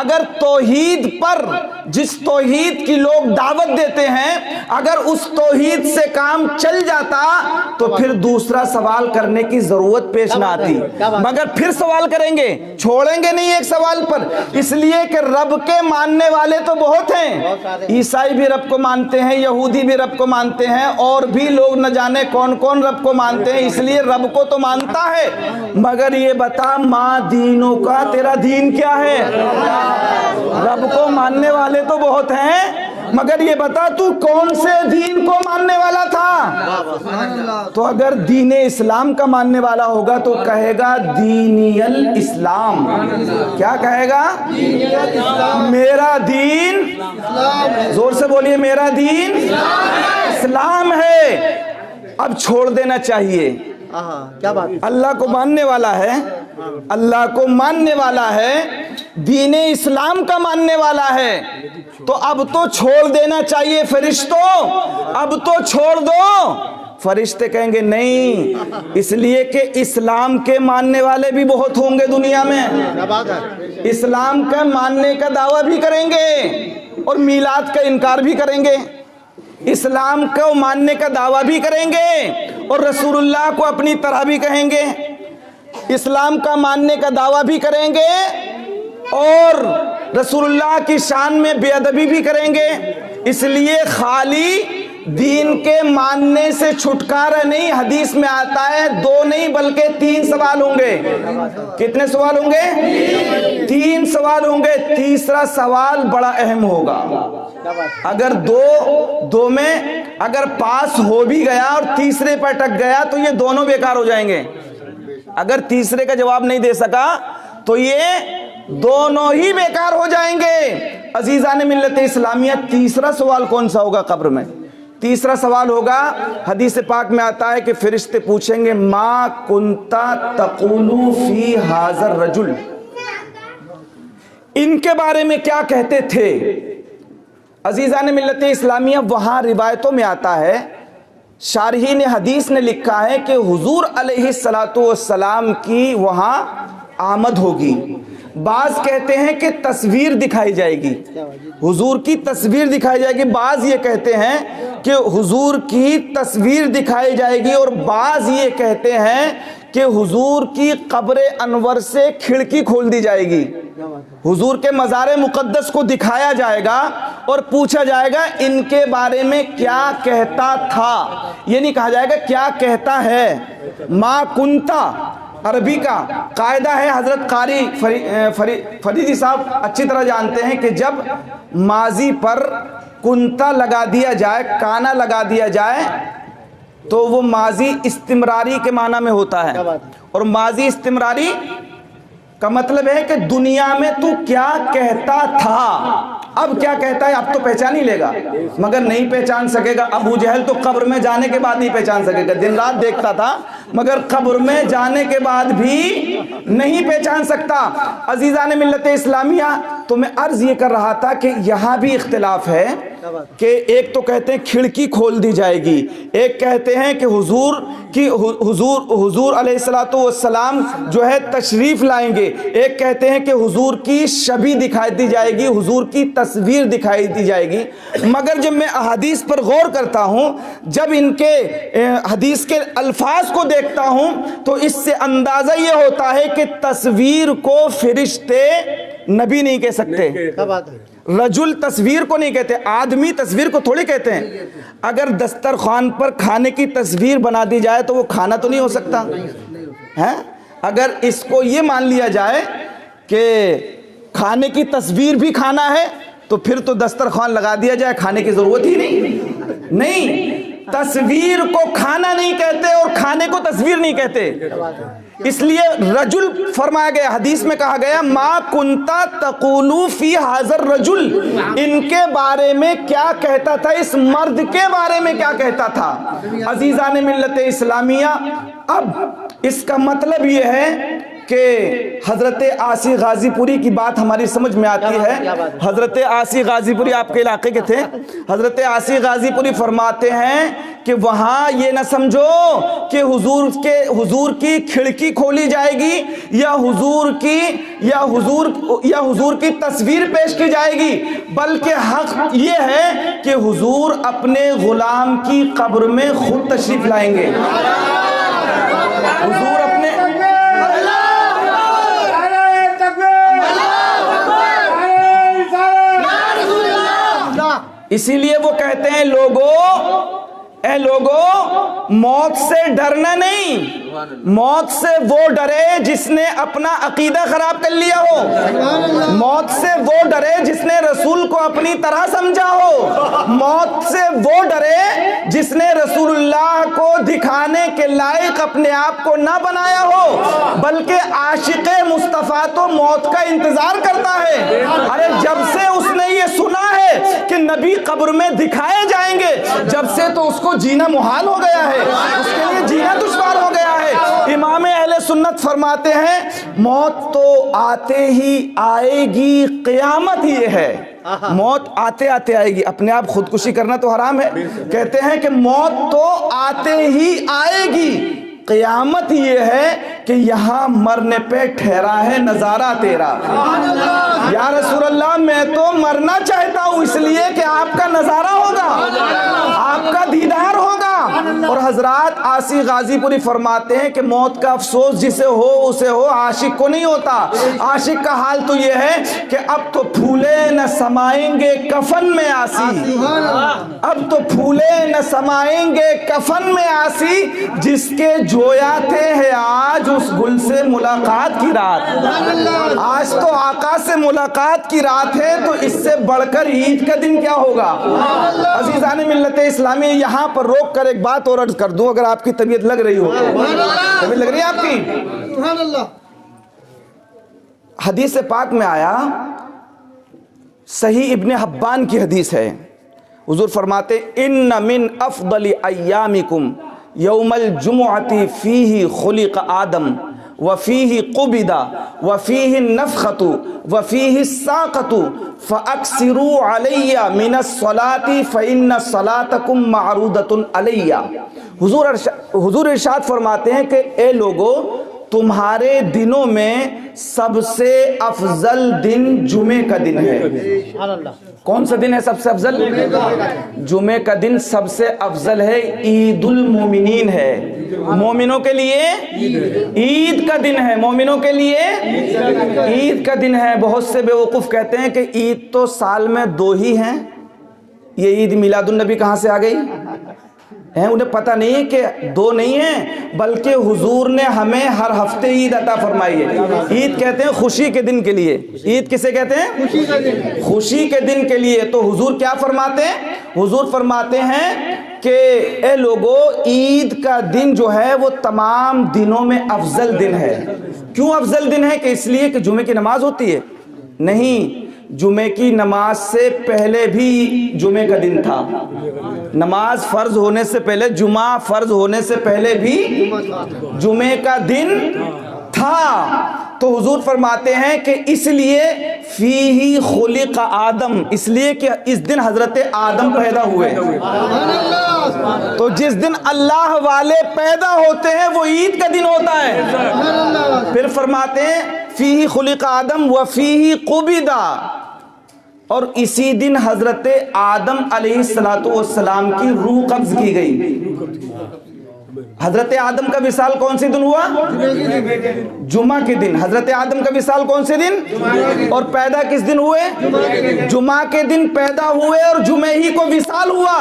اگر توحید پر، جس توحید کی لوگ دعوت دیتے ہیں، اگر اس توحید سے کام چل جاتا تو پھر دوسرا سوال کرنے کی ضرورت پیش نہ آتی. مگر پھر سوال کریں گے، چھوڑیں گے نہیں ایک سوال پر، اس لیے کہ رب کے ماننے والے تو بہت ہیں. عیسائی بھی رب کو مانتے ہیں، یہودی بھی رب کو مانتے ہیں، اور بھی لوگ نہ جانے کون کون رب کو مانتے ہیں. اس لیے رب کو تو مانتا ہے، مگر یہ بتا ماں دینوں کا، تیرا دین کیا ہے؟ رب کو ماننے والے تو بہت ہیں، مگر یہ بتا تو کون سے دین کو ماننے والا تھا؟ تو اگر دین اسلام کا ماننے والا ہوگا تو کہے گا دینی الاسلام. کیا کہے گا؟ میرا دین، زور سے بولیے، میرا دین اسلام ہے. اب چھوڑ دینا چاہیے. کیا بات؟ اللہ کو ماننے والا ہے، دین اسلام کا ماننے والا ہے، تو اب تو چھوڑ دینا چاہیے. فرشتوں اب تو چھوڑ دو. فرشتے کہیں گے نہیں، اس لیے کہ اسلام کے ماننے والے بھی بہت ہوں گے دنیا میں. اسلام کا ماننے کا دعویٰ بھی کریں گے اور میلاد کا انکار بھی کریں گے. اسلام کو ماننے کا دعویٰ بھی کریں گے اور رسول اللہ کو اپنی طرح بھی کہیں گے. اسلام کا ماننے کا دعویٰ بھی کریں گے اور رسول اللہ کی شان میں بے ادبی بھی کریں گے. اس لیے خالی دین کے ماننے سے چھٹکارا نہیں. حدیث میں آتا ہے 2 نہیں بلکہ 3 سوال ہوں گے. کتنے سوال ہوں گے؟ 3 سوال ہوں گے. تیسرا سوال بڑا اہم ہوگا. اگر دو میں اگر پاس ہو بھی گیا اور تیسرے پر اٹک گیا تو یہ دونوں بیکار ہو جائیں گے. اگر تیسرے کا جواب نہیں دے سکا تو یہ دونوں ہی بیکار ہو جائیں گے. عزیزان ملت اسلامیہ، تیسرا سوال کون سا ہوگا قبر میں؟ تیسرا سوال ہوگا، حدیث پاک میں آتا ہے کہ فرشتے پوچھیں گے ما کنتا تقول فی ھذا الرجل، ان کے بارے میں کیا کہتے تھے؟ عزیزان ملت اسلامیہ وہاں روایتوں میں آتا ہے، شارحین حدیث نے لکھا ہے کہ حضور علیہ السلام کی وہاں آمد ہوگی۔ بعض کہتے ہیں کہ تصویر دکھائی جائے گی، حضور کی تصویر دکھائی جائے گی، بعض یہ کہتے ہیں کہ حضور کی تصویر دکھائی جائے گی، اور بعض یہ کہتے ہیں کہ حضور کی قبر انور سے کھڑکی کھول دی جائے گی، حضور کے مزار مقدس کو دکھایا جائے گا اور پوچھا جائے گا ان کے بارے میں کیا کہتا تھا۔ یہ نہیں کہا جائے گا کیا کہتا ہے۔ ما کنتا عربی کا قاعدہ ہے، حضرت قاری فریدی صاحب اچھی طرح جانتے ہیں کہ جب ماضی پر کنتا لگا دیا جائے، کانا لگا دیا جائے، تو وہ ماضی استمراری کے معنی میں ہوتا ہے، اور ماضی استمراری کا مطلب ہے کہ دنیا میں تو کیا کہتا تھا، اب کیا کہتا ہے اب تو پہچان ہی لے گا، مگر نہیں پہچان سکے گا۔ ابو جہل تو قبر میں جانے کے بعد نہیں پہچان سکے گا، دن رات دیکھتا تھا مگر قبر میں جانے کے بعد بھی نہیں پہچان سکتا۔ عزیزان ملت اسلامیہ، تو میں عرض یہ کر رہا تھا کہ یہاں بھی اختلاف ہے کہ ایک تو کہتے ہیں کھڑکی کھول دی جائے گی، ایک کہتے ہیں کہ حضور علیہ السلام جو ہے تشریف لائیں گے، ایک کہتے ہیں کہ حضور کی شبیہ دکھائی دی جائے گی، حضور کی تصویر دکھائی دی جائے گی۔ مگر جب میں احادیث پر غور کرتا ہوں، جب ان کے حدیث کے الفاظ کو دیکھتا ہوں، تو اس سے اندازہ یہ ہوتا ہے کہ تصویر کو فرشتے نبی نہیں کہہ سکتے، رجل تصویر کو نہیں کہتے، آدمی تصویر کو تھوڑی کہتے ہیں۔ اگر دسترخوان پر کھانے کی تصویر بنا دی جائے تو وہ کھانا تو نہیں ہو سکتا ہے۔ اگر اس کو یہ مان لیا جائے کہ کھانے کی تصویر بھی کھانا ہے تو پھر تو دسترخوان لگا دیا جائے، کھانے کی ضرورت ہی نہیں۔ تصویر کو کھانا نہیں کہتے اور کھانے کو تصویر نہیں کہتے، اس لیے رجل فرمایا گیا، حدیث میں کہا گیا ما کنتا تقولو فی حاضر رجل، ان کے بارے میں کیا کہتا تھا، اس مرد کے بارے میں کیا کہتا تھا۔ عزیزان ملت اسلامیہ، اب اس کا مطلب یہ ہے کہ حضرت عاصی غازی پوری کی بات ہماری سمجھ میں آتی ہے۔ حضرت عاصی غازی پوری آپ کے علاقے کے تھے، حضرت عاصی غازی پوری فرماتے ہیں کہ وہاں یہ نہ سمجھو کہ حضور کی کھڑکی کھولی جائے گی یا حضور کی تصویر پیش کی جائے گی، بلکہ حق یہ ہے کہ حضور اپنے غلام کی قبر میں خود تشریف لائیں گے۔ حضور اپنے اسی لیے وہ کہتے ہیں اے لوگو موت سے ڈرنا نہیں، موت سے وہ ڈرے جس نے اپنا عقیدہ خراب کر لیا ہو، موت سے وہ ڈرے جس نے رسول کو اپنی طرح سمجھا ہو، موت سے وہ ڈرے جس نے رسول اللہ کو دکھانے کے لائق اپنے آپ کو نہ بنایا ہو، بلکہ عاشق مصطفیٰ تو موت کا انتظار کرتا ہے۔ ارے جب سے اس نے یہ سنا ہے کہ نبی قبر میں دکھائے جائیں گے، جب سے تو اس کو جینا محال ہو گیا ہے، اس کے لیے جینا دشوار ہو گیا ہے۔ امام اہل سنت فرماتے ہیں موت تو آتے ہی آئے گی، قیامت یہ ہے، موت آتے آتے آئے گی۔ اپنے آپ خودکشی کرنا تو حرام ہے، کہتے ہیں کہ موت تو آتے ہی آئے گی، قیامت یہ ہے کہ یہاں مرنے پہ ٹھہرا ہے نظارہ تیرا۔ یا رسول اللہ میں تو مرنا چاہتا ہوں اس لیے کہ آپ کا نظارہ ہوگا، آپ کا دیدار ہوگا۔ اور حضرات عاصی غازی پوری فرماتے ہیں کہ موت کا افسوس جسے ہو اسے ہو، عاشق کو نہیں ہوتا۔ عاشق کا حال تو یہ ہے کہ اب تو پھولے نہ سمائیں گے کفن میں آسی، اب تو پھولے نہ سمائیں گے کفن میں آسی، جس کے جویا تھے ہے آج اس گل سے ملاقات کی رات۔ آج تو آقا سے ملاقات کی رات ہے، تو اس سے بڑھ کر عید کا دن کیا ہوگا۔ عزیزان ملت اسلامی، یہاں پر روک کر ایک بات اور عرض کر دوں، اگر آپ کی طبیعت لگ رہی ہو، طبیعت لگ رہی ہے آپ کی۔ حدیث پاک میں آیا، صحیح ابن حبان کی حدیث ہے، حضور فرماتے ان من افضل ایامکم یوم الجمعۃ فیہ خلق آدم وفیہ قبض وفیہ النفخۃ وفیہ الساقۃ فاکثروا علی من الصلاۃ فإن صلاتکم معروضۃ علی۔ حضور ارشاد فرماتے ہیں کہ اے لوگو، تمہارے دنوں میں سب سے افضل دن جمعے کا دن ہے۔ کون سا دن ہے سب سے افضل؟ جمعے کا دن سب سے افضل ہے، عید المومنین ہے، مومنوں کے لیے عید کا دن ہے، مومنوں کے لیے عید کا دن ہے۔ بہت سے بیوقوف کہتے ہیں کہ عید تو سال میں 2 ہی ہیں، یہ عید میلاد النبی کہاں سے آ گئی؟ انہیں پتہ نہیں ہے کہ 2 نہیں ہیں، بلکہ حضور نے ہمیں ہر ہفتے عید عطا فرمائی ہے۔ عید کہتے ہیں خوشی کے دن کے لیے، عید کسے کہتے ہیں؟ خوشی کے دن کے لیے۔ تو حضور کیا فرماتے ہیں؟ حضور فرماتے ہیں کہ اے لوگو، عید کا دن جو ہے وہ تمام دنوں میں افضل دن ہے۔ کیوں افضل دن ہے؟ کہ اس لیے کہ جمعے کی نماز ہوتی ہے؟ نہیں، جمعے کی نماز سے پہلے بھی جمعے کا دن تھا، نماز فرض ہونے سے پہلے، جمعہ فرض ہونے سے پہلے بھی جمعے کا دن تھا۔ تو حضور فرماتے ہیں کہ اس لیے فیہ خلق آدم، اس لیے کہ اس دن حضرت آدم پیدا ہوئے۔ تو جس دن اللہ والے پیدا ہوتے ہیں وہ عید کا دن ہوتا ہے۔ پھر فرماتے ہیں فیہ خلق آدم وفیہ قبض، اور اسی دن حضرت آدم علیہ السلام کی روح قبض کی گئی۔ حضرت آدم کا وصال کون سے دن ہوا؟ جمعہ کے دن۔ حضرت آدم کا وصال کون سے دن؟ اور پیدا کس دن ہوئے؟ جمعہ کے دن پیدا ہوئے اور جمعہ ہی کو وصال ہوا۔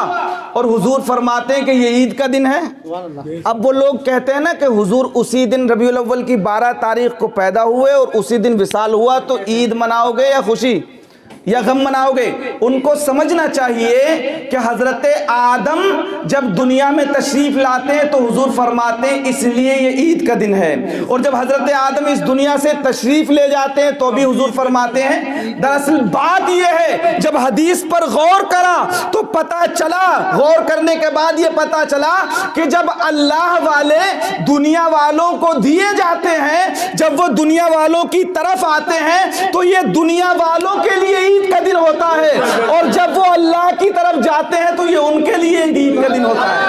اور حضور فرماتے ہیں کہ یہ عید کا دن ہے۔ اب وہ لوگ کہتے ہیں نا کہ حضور اسی دن ربیع الاول کی 12 تاریخ کو پیدا ہوئے اور اسی دن وصال ہوا، تو عید مناؤ گے یا خوشی یا غم مناؤ گے؟ ان کو سمجھنا چاہیے کہ حضرت آدم جب دنیا میں تشریف لاتے ہیں تو حضور فرماتے ہیں اس لیے یہ عید کا دن ہے، اور جب حضرت آدم اس دنیا سے تشریف لے جاتے ہیں تو بھی حضور فرماتے ہیں۔ دراصل بات یہ ہے، جب حدیث پر غور کرا تو پتہ چلا، غور کرنے کے بعد یہ پتہ چلا کہ جب اللہ والے دنیا والوں کو دیے جاتے ہیں، جب وہ دنیا والوں کی طرف آتے ہیں تو یہ دنیا والوں کے لیے عید کا دن ہوتا ہے، اور جب وہ اللہ کی طرف جاتے ہیں تو یہ ان کے لیے عید کا دن ہوتا ہے۔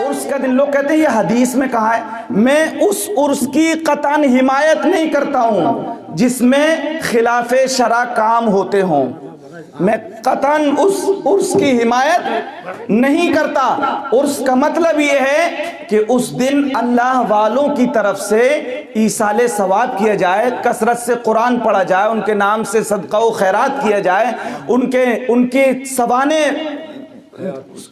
عرس کا دن، لوگ کہتے ہیں یہ حدیث میں کہا ہے۔ میں اس عرس کی قطعاً حمایت نہیں کرتا ہوں جس میں خلاف شرع کام ہوتے ہوں، میں قطعاً اس عرس کی حمایت نہیں کرتا۔ عرس کا مطلب یہ ہے کہ اس دن اللہ والوں کی طرف سے ایصال ثواب کیا جائے، کثرت سے قرآن پڑھا جائے، ان کے نام سے صدقہ و خیرات کیا جائے، ان کے سوانے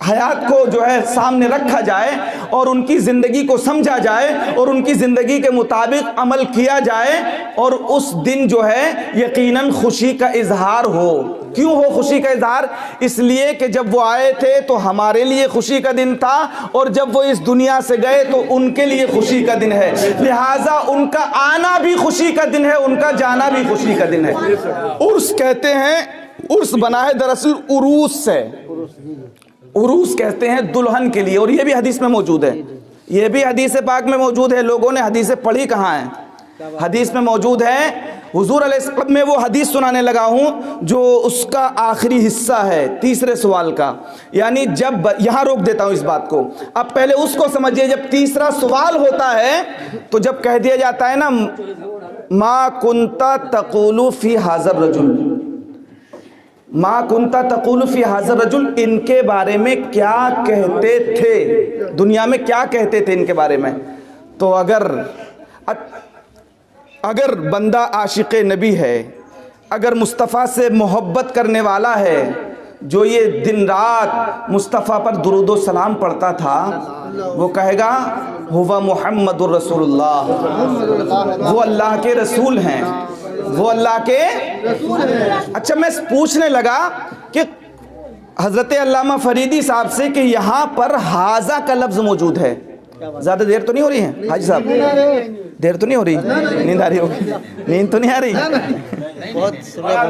حیات کو جو ہے سامنے رکھا جائے، اور ان کی زندگی کو سمجھا جائے، اور ان کی زندگی کے مطابق عمل کیا جائے، اور اس دن جو ہے یقیناً خوشی کا اظہار ہو۔ کیوں ہو خوشی کا اظہار؟ اس لیے کہ جب وہ آئے تھے تو ہمارے لیے خوشی کا دن تھا، اور جب وہ اس دنیا سے گئے تو ان کے لیے خوشی کا دن ہے، لہٰذا ان کا آنا بھی خوشی کا دن ہے، ان کا جانا بھی خوشی کا دن ہے۔ عرس کہتے ہیں، عرس بنا ہے دراصل عروس سے، عروس کہتے ہیں دلہن کے لیے، اور یہ بھی حدیث میں موجود ہے، یہ بھی حدیث پاک میں موجود ہے۔ لوگوں نے حدیثیں پڑھی کہاں ہیں؟ حدیث میں موجود ہے۔ حضور علیہ السلام میں وہ حدیث سنانے لگا ہوں جو اس کا آخری حصہ ہے 3رے سوال کا، یعنی جب، یہاں روک دیتا ہوں اس بات کو، اب پہلے اس کو سمجھیے۔ جب 3را سوال ہوتا ہے تو جب کہہ دیا جاتا ہے نا ما کنت تقول فی ھذا الرجل، ما کنت تقول فی ھذا الرجل، ان کے بارے میں کیا کہتے تھے، دنیا میں کیا کہتے تھے ان کے بارے میں۔ تو اگر بندہ عاشق نبی ہے، اگر مصطفیٰ سے محبت کرنے والا ہے، جو یہ دن رات مصطفیٰ پر درود و سلام پڑھتا تھا، وہ کہے گا ہوا محمد الرسول اللہ، وہ اللہ کے رسول ہیں، وہ اللہ کے اچھا میں پوچھنے لگا کہ حضرت علامہ فریدی صاحب سے کہ یہاں پر حاضہ کا لفظ موجود ہے، زیادہ دیر تو نہیں ہو رہی ہے حاجی صاحب؟ دیر تو نہیں ہو رہی؟ نیند آ رہی ہوگی؟ نیند تو نہیں آ رہی؟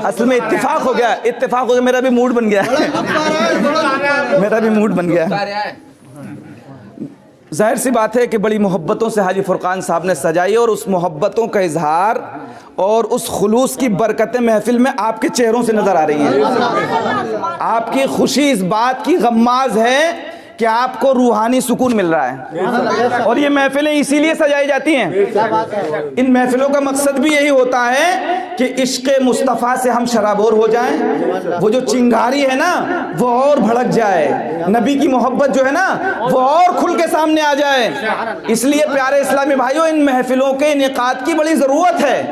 اصل میں اتفاق ہو گیا، میرا بھی موڈ بن گیا، میرا بھی موڈ بن گیا۔ ظاہر سی بات ہے کہ بڑی محبتوں سے حاجی فرقان صاحب نے سجائی، اور اس محبتوں کا اظہار اور اس خلوص کی برکتیں محفل میں آپ کے چہروں سے نظر آ رہی ہیں۔ آپ کی خوشی اس بات کی غماز ہے کہ آپ کو روحانی سکون مل رہا ہے، اور یہ محفلیں اسی لیے سجائی جاتی ہیں۔ ان محفلوں کا مقصد بھی یہی ہوتا ہے کہ عشق مصطفیٰ سے ہم شرابور ہو جائیں، وہ جو چنگاری ہے نا وہ اور بھڑک جائے، نبی کی محبت جو ہے نا وہ اور کھل کے سامنے آ جائے۔ اس لیے پیارے اسلامی بھائیوں، ان محفلوں کے انعقاد کی بڑی ضرورت ہے۔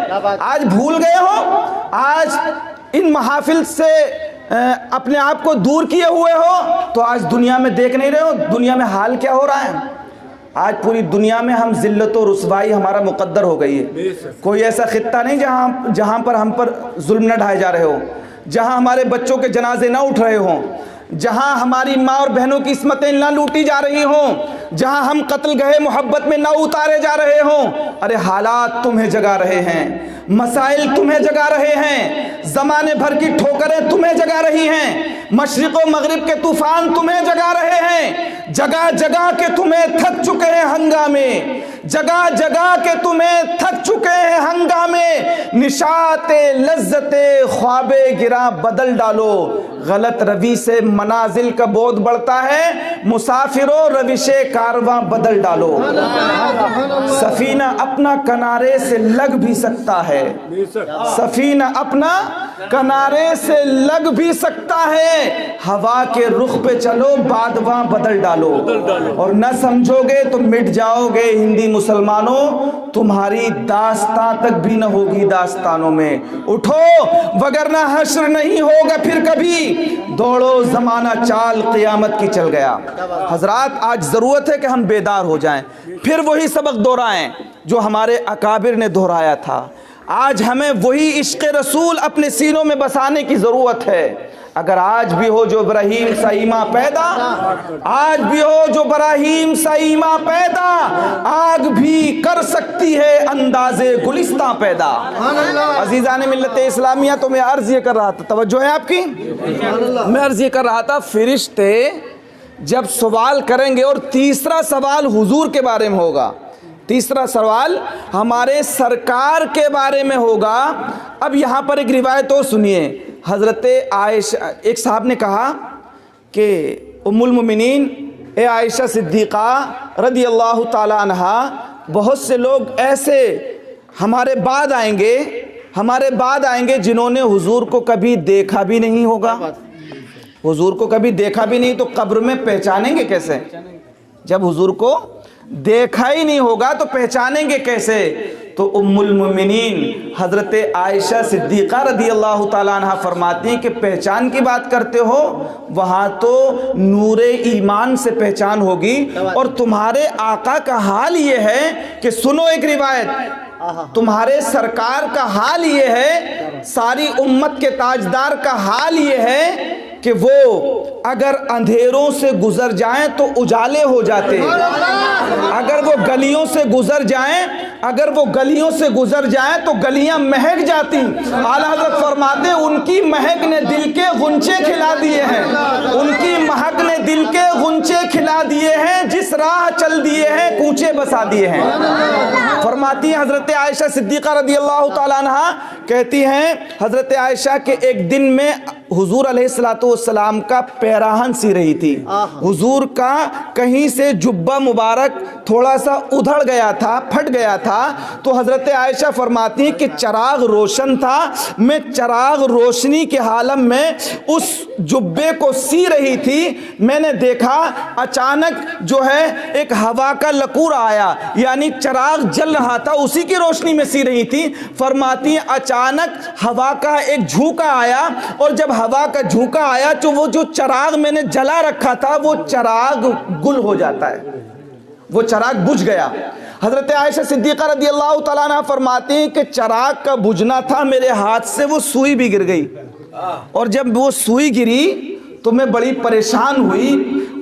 آج بھول گئے ہو، آج ان محافل سے اپنے آپ کو دور کیے ہوئے ہو، تو آج دنیا میں دیکھ نہیں رہے ہو دنیا میں حال کیا ہو رہا ہے۔ آج پوری دنیا میں ہم ذلت و رسوائی ہمارا مقدر ہو گئی ہے۔ کوئی ایسا خطہ نہیں جہاں پر ہم پر ظلم نہ ڈھائے جا رہے ہو، جہاں ہمارے بچوں کے جنازے نہ اٹھ رہے ہوں، جہاں ہماری ماں اور بہنوں کی عصمتیں نہ لوٹی جا رہی ہوں، جہاں ہم قتل گہے محبت میں نہ اتارے جا رہے ہوں۔ ارے حالات تمہیں جگا رہے ہیں، مسائل تمہیں جگا رہے ہیں، زمانے بھر کی ٹھوکریں تمہیں جگا رہی ہیں، مشرق و مغرب کے طوفان تمہیں جگا رہے ہیں، جگہ جگہ کے تمہیں تھک چکے ہیں ہنگامے، جگہ جگہ کے تمہیں تھک چکے ہیں ہنگامے، نشاط لذت خواب گراں بدل ڈالو، غلط روی سے منازل کا بعد بڑھتا ہے، مسافروں روش کارواں بدل ڈالو۔ سفینہ اپنا کنارے سے لگ بھی سکتا ہے، سفینہ اپنا کنارے سے لگ بھی سکتا ہے، ہوا کے رخ پہ چلو بادواں بدل ڈالو، اور نہ سمجھو گے تو مٹ جاؤ گے ہندی مسلمانوں، تمہاری داستان تک بھی نہ ہوگی داستانوں میں، اٹھو وگرنہ حشر نہیں ہوگا پھر کبھی، دوڑو زمانہ چال قیامت کی چل گیا۔ حضرات، آج ضرورت ہے کہ ہم بیدار ہو جائیں، پھر وہی سبق دہرائیں جو ہمارے اکابر نے دہرایا تھا۔ آج ہمیں وہی عشق رسول اپنے سینوں میں بسانے کی ضرورت ہے۔ اگر آج بھی ہو جو ابراہیم سا ایماں پیدا، آج بھی ہو جو ابراہیم سا ایماں پیدا، آگ بھی کر سکتی ہے انداز گلستاں پیدا۔ عزیزان ملت اسلامیہ، تو میں عرض یہ کر رہا تھا، توجہ ہے آپ کی؟ میں عرض یہ کر رہا تھا، فرشتے جب سوال کریں گے، اور تیسرا سوال حضور کے بارے میں ہوگا، تیسرا سوال ہمارے سرکار کے بارے میں ہوگا۔ اب یہاں پر ایک روایت اور سنیے، حضرت عائشہ، ایک صاحب نے کہا کہ ام المومنین اے عائشہ صدیقہ رضی اللہ تعالی عنہا، بہت سے لوگ ایسے ہمارے بعد آئیں گے جنہوں نے حضور کو کبھی دیکھا بھی نہیں ہوگا، حضور کو کبھی دیکھا بھی نہیں، تو قبر میں پہچانیں گے کیسے؟ جب حضور کو دیکھا ہی نہیں ہوگا تو پہچانیں گے کیسے؟ تو ام المومنین حضرت عائشہ صدیقہ رضی اللہ تعالیٰ عنہ فرماتی ہیں کہ پہچان کی بات کرتے ہو، وہاں تو نور ایمان سے پہچان ہوگی، اور تمہارے آقا کا حال یہ ہے کہ سنو ایک روایت، تمہارے سرکار کا حال یہ ہے، ساری امت کے تاجدار کا حال یہ ہے کہ وہ اگر اندھیروں سے گزر جائیں تو اجالے ہو جاتے، اگر وہ گلیوں سے گزر جائیں تو گلیاں مہک جاتی۔ اعلیٰ حضرت فرماتے ہیں ان کی مہک نے دل کے غنچے کھلا دیے ہیں، ان کی مہک نے دل کے غنچے کھلا دیے ہیں، جس راہ چل دیے ہیں کوچے بسا دیے ہیں۔ فرماتی ہیں حضرت عائشہ صدیقہ رضی اللہ تعالیٰ عنہ، کہتی ہیں حضرت عائشہ کہ ایک دن میں حضور علیہ السلام کا پیراہن سی رہی تھی، حضور کا کہیں سے جبہ مبارک تھوڑا سا ادھڑ گیا تھا، پھٹ گیا تھا، تو حضرت عائشہ فرماتی ہیں کہ چراغ روشن تھا، میں چراغ روشنی کے عالم میں اس جبے کو سی رہی تھی، میں نے دیکھا اچانک جو ہے ایک ہوا کا لکور آیا، یعنی چراغ جل رہا تھا اسی کی روشنی میں سی رہی تھی، فرماتی ہیں اچانک ہوا کا ایک جھونکا آیا، اور جب ہوا کا جھونکا آیا تو وہ جو چراغ میں نے جلا رکھا تھا وہ چراغ گل ہو جاتا ہے، وہ چراغ بجھ گیا۔ حضرت عائشہ صدیقہ رضی اللہ تعالیٰ عنہ فرماتی ہیں کہ چراغ کا بجھنا تھا، میرے ہاتھ سے وہ سوئی بھی گر گئی، اور جب وہ سوئی گری تو میں بڑی پریشان ہوئی،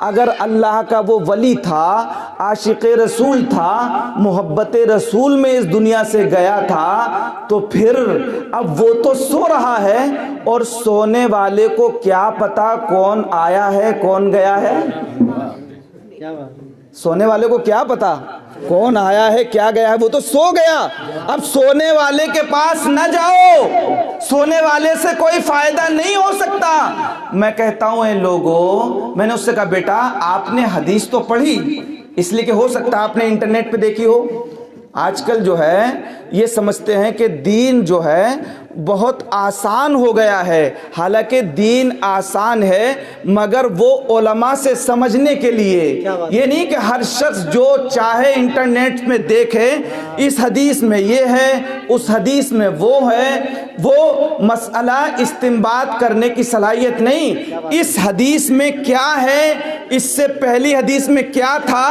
اگر اللہ کا وہ ولی تھا، عاشق رسول تھا، محبت رسول میں اس دنیا سے گیا تھا، تو پھر اب وہ تو سو رہا ہے، اور سونے والے کو کیا پتا کون آیا ہے کون گیا ہے؟ کیا بات ہے؟ سونے والے کو کیا پتا کون آیا ہے کیا گیا ہے؟ وہ تو سو گیا۔ اب سونے والے کے پاس نہ جاؤ، سونے والے سے کوئی فائدہ نہیں ہو سکتا۔ میں کہتا ہوں اے لوگوں، میں نے اس سے کہا بیٹا آپ نے حدیث تو پڑھی، اس لیے کہ ہو سکتا آپ نے انٹرنیٹ پہ دیکھی ہو۔ آج کل جو ہے یہ سمجھتے ہیں کہ دین جو ہے بہت آسان ہو گیا ہے، حالانکہ دین آسان ہے مگر وہ علماء سے سمجھنے کے لیے، یہ نہیں کہ ہر شخص جو چاہے انٹرنیٹ میں دیکھے اس حدیث میں یہ ہے اس حدیث میں وہ ہے، وہ مسئلہ استنباط کرنے کی صلاحیت نہیں۔ اس حدیث میں کیا ہے، اس سے پہلی حدیث میں کیا تھا،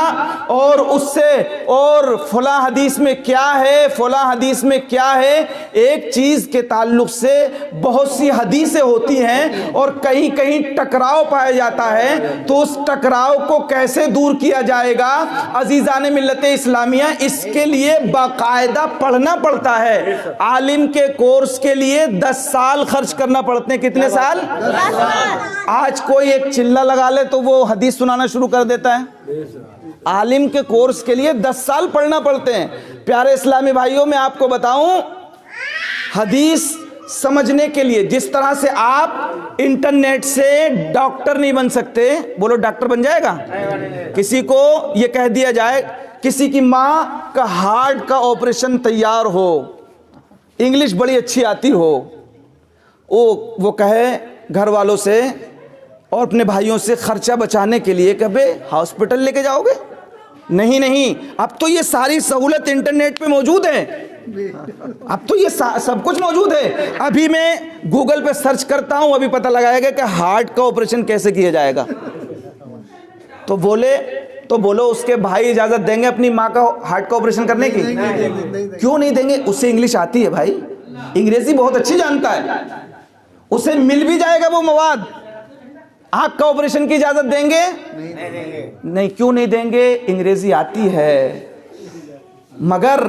اور اس سے اور فلاں حدیث میں کیا ہے، فلاں حدیث میں کیا ہے، ایک چیز کے تعلق سے بہت سی حدیثیں ہوتی ہیں اور کہیں کہیں ٹکراؤ پایا جاتا ہے، تو اس ٹکراؤ کو کیسے دور کیا جائے گا؟ عزیزان ملت اسلامیہ، اس کے لیے باقاعدہ پڑھنا پڑتا ہے۔ عالم کے کورس کے لیے 10 سال خرچ کرنا پڑتے ہیں۔ کتنے سال؟ 10 سال۔ آج کوئی ایک چلہ لگا لے تو وہ حدیث سنانا شروع کر دیتا ہے۔ عالم کے کورس کے لیے 10 سال پڑھنا پڑتے ہیں۔ پیارے اسلامی بھائیوں، میں آپ کو بتاؤں، حدیث سمجھنے کے لیے جس طرح سے آپ انٹرنیٹ سے ڈاکٹر نہیں بن سکتے، بولو ڈاکٹر بن جائے گا؟ کسی کو یہ کہہ دیا جائے کسی کی ماں کا ہارٹ کا آپریشن تیار ہو، انگلش بڑی اچھی آتی ہو، وہ کہے گھر والوں سے اور اپنے بھائیوں سے خرچہ بچانے کے لیے کہ بے ہاسپٹل لے کے جاؤ گے؟ نہیں، اب تو یہ ساری سہولت انٹرنیٹ پہ موجود ہے، اب تو یہ سب کچھ موجود ہے۔ ابھی میں گوگل پہ سرچ کرتا ہوں، ابھی پتہ لگائے گا کہ ہارٹ کا آپریشن کیسے کیا جائے گا۔ تو بولو اس کے بھائی اجازت دیں گے اپنی ماں کا ہارٹ کا آپریشن کرنے کی؟ کیوں نہیں دیں گے؟ اسے انگلش آتی ہے بھائی، انگریزی بہت اچھی جانتا ہے، اسے مل بھی جائے گا وہ مواد۔ آنکھ کا آپریشن کی اجازت دیں گے؟ نہیں، کیوں نہیں دیں گے؟ انگریزی آتی ہے۔ مگر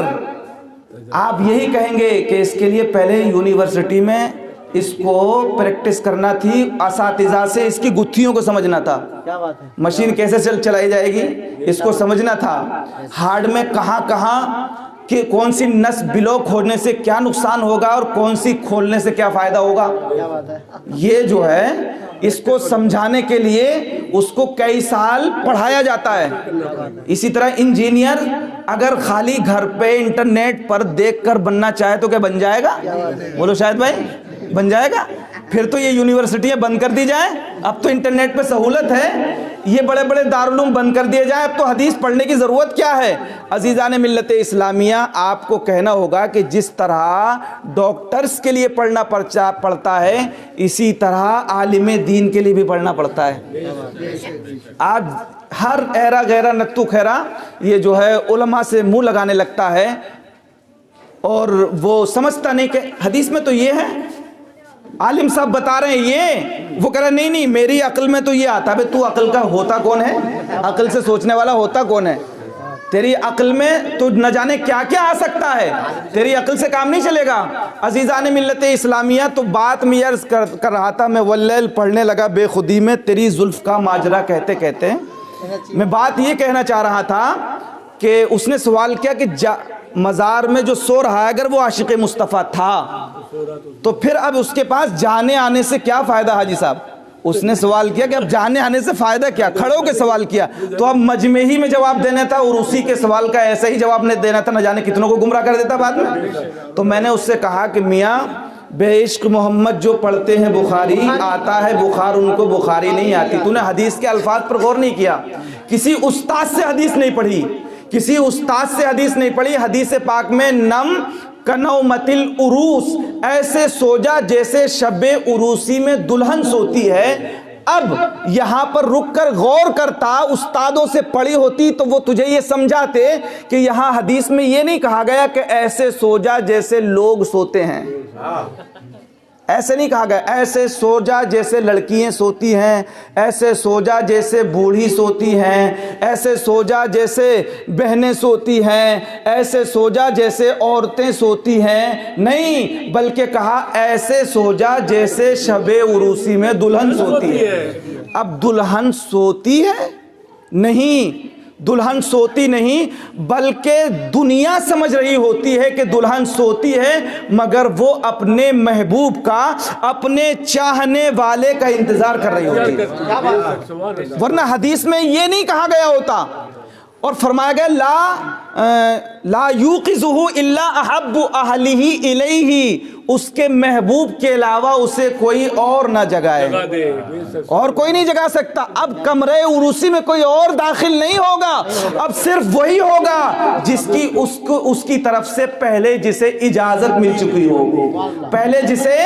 آپ یہی کہیں گے کہ اس کے لیے پہلے یونیورسٹی میں اس کو پریکٹس کرنا تھی، اساتذہ سے اس کی گتھیوں کو سمجھنا تھا، مشین کیسے چلائی جائے گی اس کو سمجھنا تھا، ہارٹ میں کہاں کہ کون سی نس بلاک ہونے سے کیا نقصان ہوگا اور کون سی کھولنے سے کیا فائدہ ہوگا۔ یہ جو ہے اس کو سمجھانے کے لیے اس کو کئی سال پڑھایا جاتا ہے۔ اسی طرح انجینئر اگر خالی گھر پہ انٹرنیٹ پر دیکھ کر بننا چاہے تو کیا بن جائے گا؟ بولو شاہد بھائی، بن جائے گا؟ پھر تو یہ یونیورسٹیاں بند کر دی جائیں، اب تو انٹرنیٹ پہ سہولت ہے، یہ بڑے بڑے دارالعلوم بند کر دیے جائیں، اب تو حدیث پڑھنے کی ضرورت کیا ہے؟ عزیزان ملت اسلامیہ، آپ کو کہنا ہوگا کہ جس طرح ڈاکٹرز کے لیے پڑھنا پڑتا ہے، اسی طرح عالم دین کے لیے بھی پڑھنا پڑتا ہے۔ آج ہر ایرا غیرہ نتو خیرہ یہ جو ہے علماء سے منہ لگانے لگتا ہے، اور وہ سمجھتا نہیں کہ حدیث میں تو یہ ہے، عالم صاحب بتا رہے ہیں یہ، وہ کہہ رہا نہیں میری عقل میں تو یہ آتا ہے۔ تو عقل کا ہوتا کون ہے؟ عقل سے سوچنے والا ہوتا کون ہے؟ تیری عقل میں تو نہ جانے کیا کیا آ سکتا ہے، تیری عقل سے کام نہیں چلے گا۔ عزیزان ملت اسلامیہ، تو بات میں عرض کر رہا تھا، میں واللیل پڑھنے لگا بے خودی میں تیری زلف کا ماجرا کہتے کہتے، میں بات یہ کہنا چاہ رہا تھا کہ اس نے سوال کیا کہ مزار میں جو سو رہا ہے اگر وہ عاشق مصطفیٰ تھا تو پھر اب اس کے پاس جانے آنے سے کیا فائدہ؟ حاجی صاحب اس نے سوال کیا کہ اب جانے آنے سے فائدہ کیا؟ کھڑے ہو کے سوال کیا، تو اب مجمع ہی میں جواب دینا تھا اور اسی کے سوال کا ایسا ہی جواب نہیں دینا تھا، نہ جانے کتنوں کو گمراہ کر دیتا بعد میں۔ تو میں نے اس سے کہا کہ میاں بے عشق محمد جو پڑھتے ہیں بخاری آتا ہے بخار، ان کو بخاری نہیں آتی۔ تو نے حدیث کے الفاظ پر غور نہیں کیا، کسی استاد سے حدیث نہیں پڑھی، کسی استاد سے حدیث نہیں پڑھی۔ حدیث پاک میں نم کنومت العروس، ایسے سو جا جیسے شب عروسی میں دلہن سوتی ہے۔ اب یہاں پر رک کر غور کرتا، استادوں سے پڑھی ہوتی تو وہ تجھے یہ سمجھاتے کہ یہاں حدیث میں یہ نہیں کہا گیا کہ ایسے سو جا جیسے لوگ سوتے ہیں، ایسے نہیں کہا گیا ایسے سو جا جیسے لڑکیاں سوتی ہیں، ایسے سو جا جیسے بوڑھی سوتی ہیں، ایسے سو جا جیسے بہنیں سوتی ہیں، ایسے سو جا جیسے عورتیں سوتی ہیں، نہیں بلکہ کہا ایسے سو جا جیسے شب عروسی میں دلہن سوتی ہے۔ اب دلہن سوتی ہے؟ نہیں، دلہن سوتی نہیں، بلکہ دنیا سمجھ رہی ہوتی ہے کہ دلہن سوتی ہے، مگر وہ اپنے محبوب کا، اپنے چاہنے والے کا انتظار کر رہی ہوتی ہے، ورنہ حدیث میں یہ نہیں کہا گیا ہوتا۔ اور فرمایا گیا لا یوقظہ الا احب اہلہ الیہ، اس کے محبوب کے علاوہ اسے کوئی اور نہ جگائے، اور کوئی نہیں جگا سکتا۔ اب کمرے عروسی میں کوئی اور داخل نہیں ہوگا، اب صرف وہی ہوگا جس کی اس کی طرف سے پہلے جسے اجازت مل چکی ہو، پہلے جسے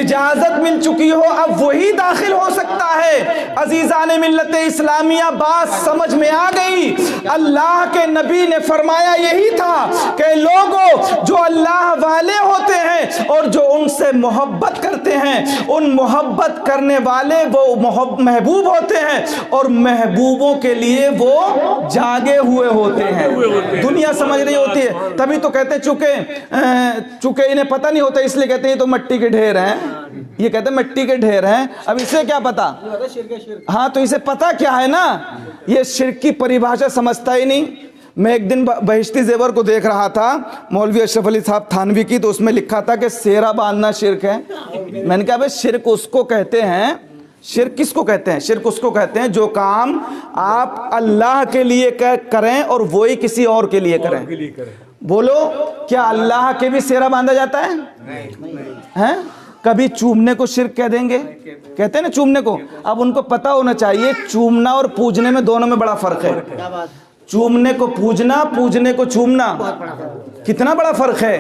اجازت مل چکی ہو، اب وہی داخل ہو سکتا ہے۔ عزیزان ملت اسلامیہ، بات سمجھ میں آ گئی۔ اللہ کے نبی نے فرمایا یہی تھا کہ لوگوں جو اللہ والے ہوتے ہیں اور جو ان سے محبت کرتے ہیں، ان محبت کرنے والے وہ محبوب ہوتے ہیں، اور محبوبوں کے لیے وہ جاگے ہوئے ہوتے ہیں۔ دنیا سمجھ رہی ہوتی ہے، تبھی تو کہتے چونکہ انہیں پتہ نہیں ہوتا اس لیے کہتے ہیں یہ تو مٹی کے ڈھیر ہیں، یہ کہتے ہیں مٹی کے ڈھیر ہیں۔ اب اسے کیا پتا؟ ہاں تو اسے پتا کیا ہے نا، یہ شرک کی پریبھاشا سمجھتا ہی نہیں۔ میں ایک دن بہشتی زیور کو دیکھ رہا تھا، مولوی اشرف علی صاحب تھانوی کی، تو اس میں لکھا تھا کہ سیرا باندھنا شرک ہے۔ میں نے کہا بھئی شرک اس کو کہتے ہیں، شرک کس کو کہتے ہیں؟ شرک اس کو کہتے ہیں جو کام آپ اللہ کے لیے کریں اور وہی کسی اور کے لیے کریں۔ بولو کیا اللہ کے بھی سیرا باندھا جاتا ہے؟ کبھی چومنے کو شرک کہہ دیں گے؟ کہتے ہیں نا چومنے کو۔ اب ان کو پتہ ہونا چاہیے چومنا اور پوجنے میں دونوں میں بڑا فرق ہے۔ چومنے کو پوجنا، پوجنے کو چومنا، کتنا بڑا فرق ہے۔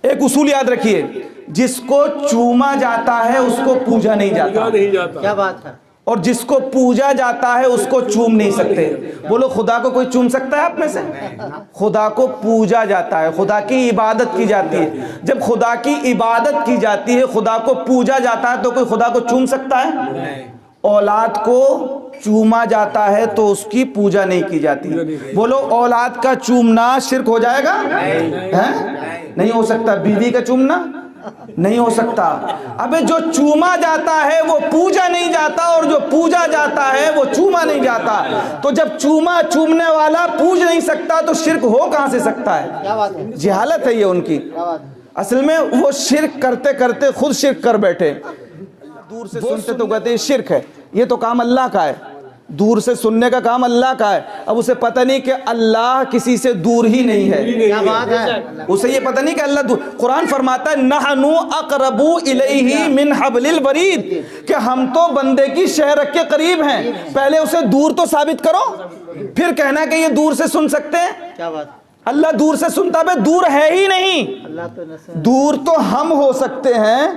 ایک اصول یاد رکھیے، جس کو چوما جاتا ہے اس کو پوجا نہیں جاتا، کیا بات ہے، اور جس کو پوجا جاتا ہے اس کو چوم نہیں سکتے۔ بولو خدا کو کوئی چوم سکتا ہے آپ میں سے؟ خدا کو پوجا جاتا ہے، خدا کی عبادت کی جاتی ہے۔ جب خدا کی عبادت کی جاتی ہے، خدا کو پوجا جاتا ہے، تو کوئی خدا کو چوم سکتا ہے؟ اولاد کو چوما جاتا ہے تو اس کی پوجا نہیں کی جاتی۔ بولو اولاد کا چومنا شرک ہو جائے گا؟ نہیں ہو سکتا۔ بیوی کا چومنا نہیں ہو سکتا۔ ابے جو چوما جاتا ہے وہ پوجا نہیں جاتا، اور جو پوجا جاتا ہے وہ چوما نہیں جاتا۔ تو جب چومنے والا پوج نہیں سکتا تو شرک ہو کہاں سے سکتا ہے؟ جہالت ہے یہ ان کی۔ اصل میں وہ شرک کرتے کرتے خود شرک کر بیٹھے۔ دور سے سنتے تو کہتے ہیں شرک ہے، یہ تو کام اللہ کا ہے، دور سے سننے کا کام اللہ کا ہے۔ اب اسے پتہ نہیں کہ اللہ کسی سے دور ہی نہیں ہے، کیا بات ہے، اسے یہ پتہ نہیں کہ اللہ دور۔ قرآن فرماتا ہے نحنو اقرب الیہ من حبل الورید، کہ ہم تو بندے کی شہ رگ کے قریب ہیں۔ پہلے اسے دور تو ثابت کرو، پھر کہنا کہ یہ دور سے سن سکتے ہیں۔ کیا بات، اللہ دور سے سنتا ہے، دور ہے ہی نہیں۔ اللہ تو نصر، دور تو ہم ہو سکتے ہیں،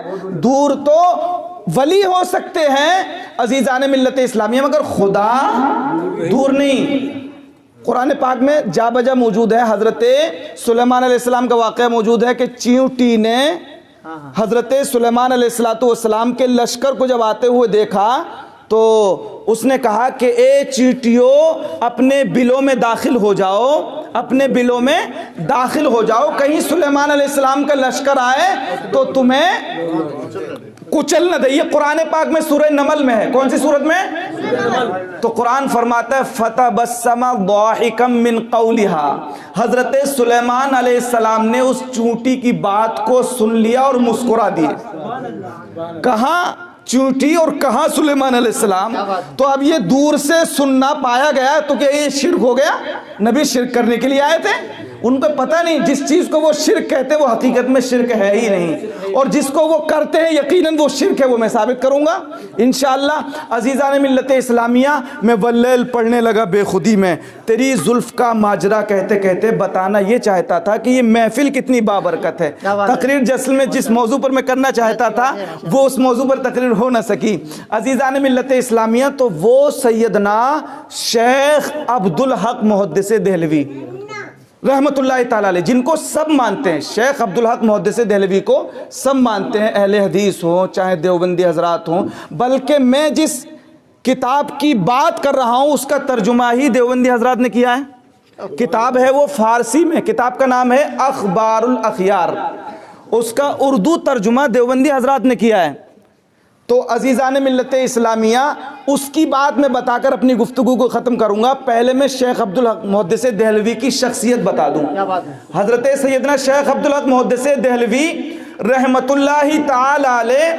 دور تو ولی ہو سکتے ہیں عزیزان ملت اسلامیہ، مگر خدا دور نہیں۔ قرآن پاک میں جا بجا موجود ہے، حضرت سلیمان علیہ السلام کا واقعہ موجود ہے کہ چیونٹی نے حضرت سلیمان علیہ السلام کے لشکر کو جب آتے ہوئے دیکھا تو اس نے کہا کہ اے چیونٹیوں اپنے بلوں میں داخل ہو جاؤ، اپنے بلوں میں داخل ہو جاؤ، کہیں سلیمان علیہ السلام کا لشکر آئے تو تمہیں کچل نہ دے۔ یہ قرآن پاک میں سورہ نمل میں ہے۔ کون سی سورت میں؟ تو قرآن فرماتا ہے فَتَبَسَّمَ ضَاحِكًا مِّن قَوْلِهَا، حضرت سلیمان علیہ السلام نے اس چونٹی کی بات کو سن لیا اور مسکرا دیے۔ کہاں چونٹی اور کہاں سلیمان علیہ السلام؟ تو اب یہ دور سے سننا پایا گیا تو کہ یہ شرک ہو گیا؟ نبی شرک کرنے کے لیے آئے تھے، ان کو پتہ نہیں جس چیز کو وہ شرک کہتے وہ حقیقت میں شرک ہے ہی نہیں، اور جس کو وہ کرتے ہیں یقیناً وہ شرک ہے، وہ میں ثابت کروں گا انشاءاللہ۔ عزیزان ملت اسلامیہ، میں واللیل پڑھنے لگا بے خودی میں، تیری زلف کا ماجرا کہتے کہتے بتانا یہ چاہتا تھا کہ یہ محفل کتنی بابرکت ہے۔ تقریر جسل میں جس موضوع پر میں کرنا چاہتا تھا وہ اس موضوع پر تقریر ہو نہ سکی۔ عزیزان ملت اسلامیہ، تو وہ سیدنا شیخ عبدالحق محدث دہلوی رحمت اللہ تعالی علیہ، جن کو سب مانتے ہیں، شیخ عبدالحق محدث دہلوی کو سب مانتے ہیں، اہل حدیث ہوں چاہے دیوبندی حضرات ہوں، بلکہ میں جس کتاب کی بات کر رہا ہوں اس کا ترجمہ ہی دیوبندی حضرات نے کیا ہے۔ کتاب ہے وہ فارسی میں، کتاب کا نام ہے اخبار الاخیار، اس کا اردو ترجمہ دیوبندی حضرات نے کیا ہے۔ تو عزیزان ملت اسلامیہ، اس کی بات میں بتا کر اپنی گفتگو کو ختم کروں گا۔ پہلے میں شیخ عبدالحق محدث دہلوی کی شخصیت بتا دوں۔ کیا بات ہے؟ حضرت سیدنا شیخ عبدالحق محدث دہلوی رحمت اللہ تعالی علیہ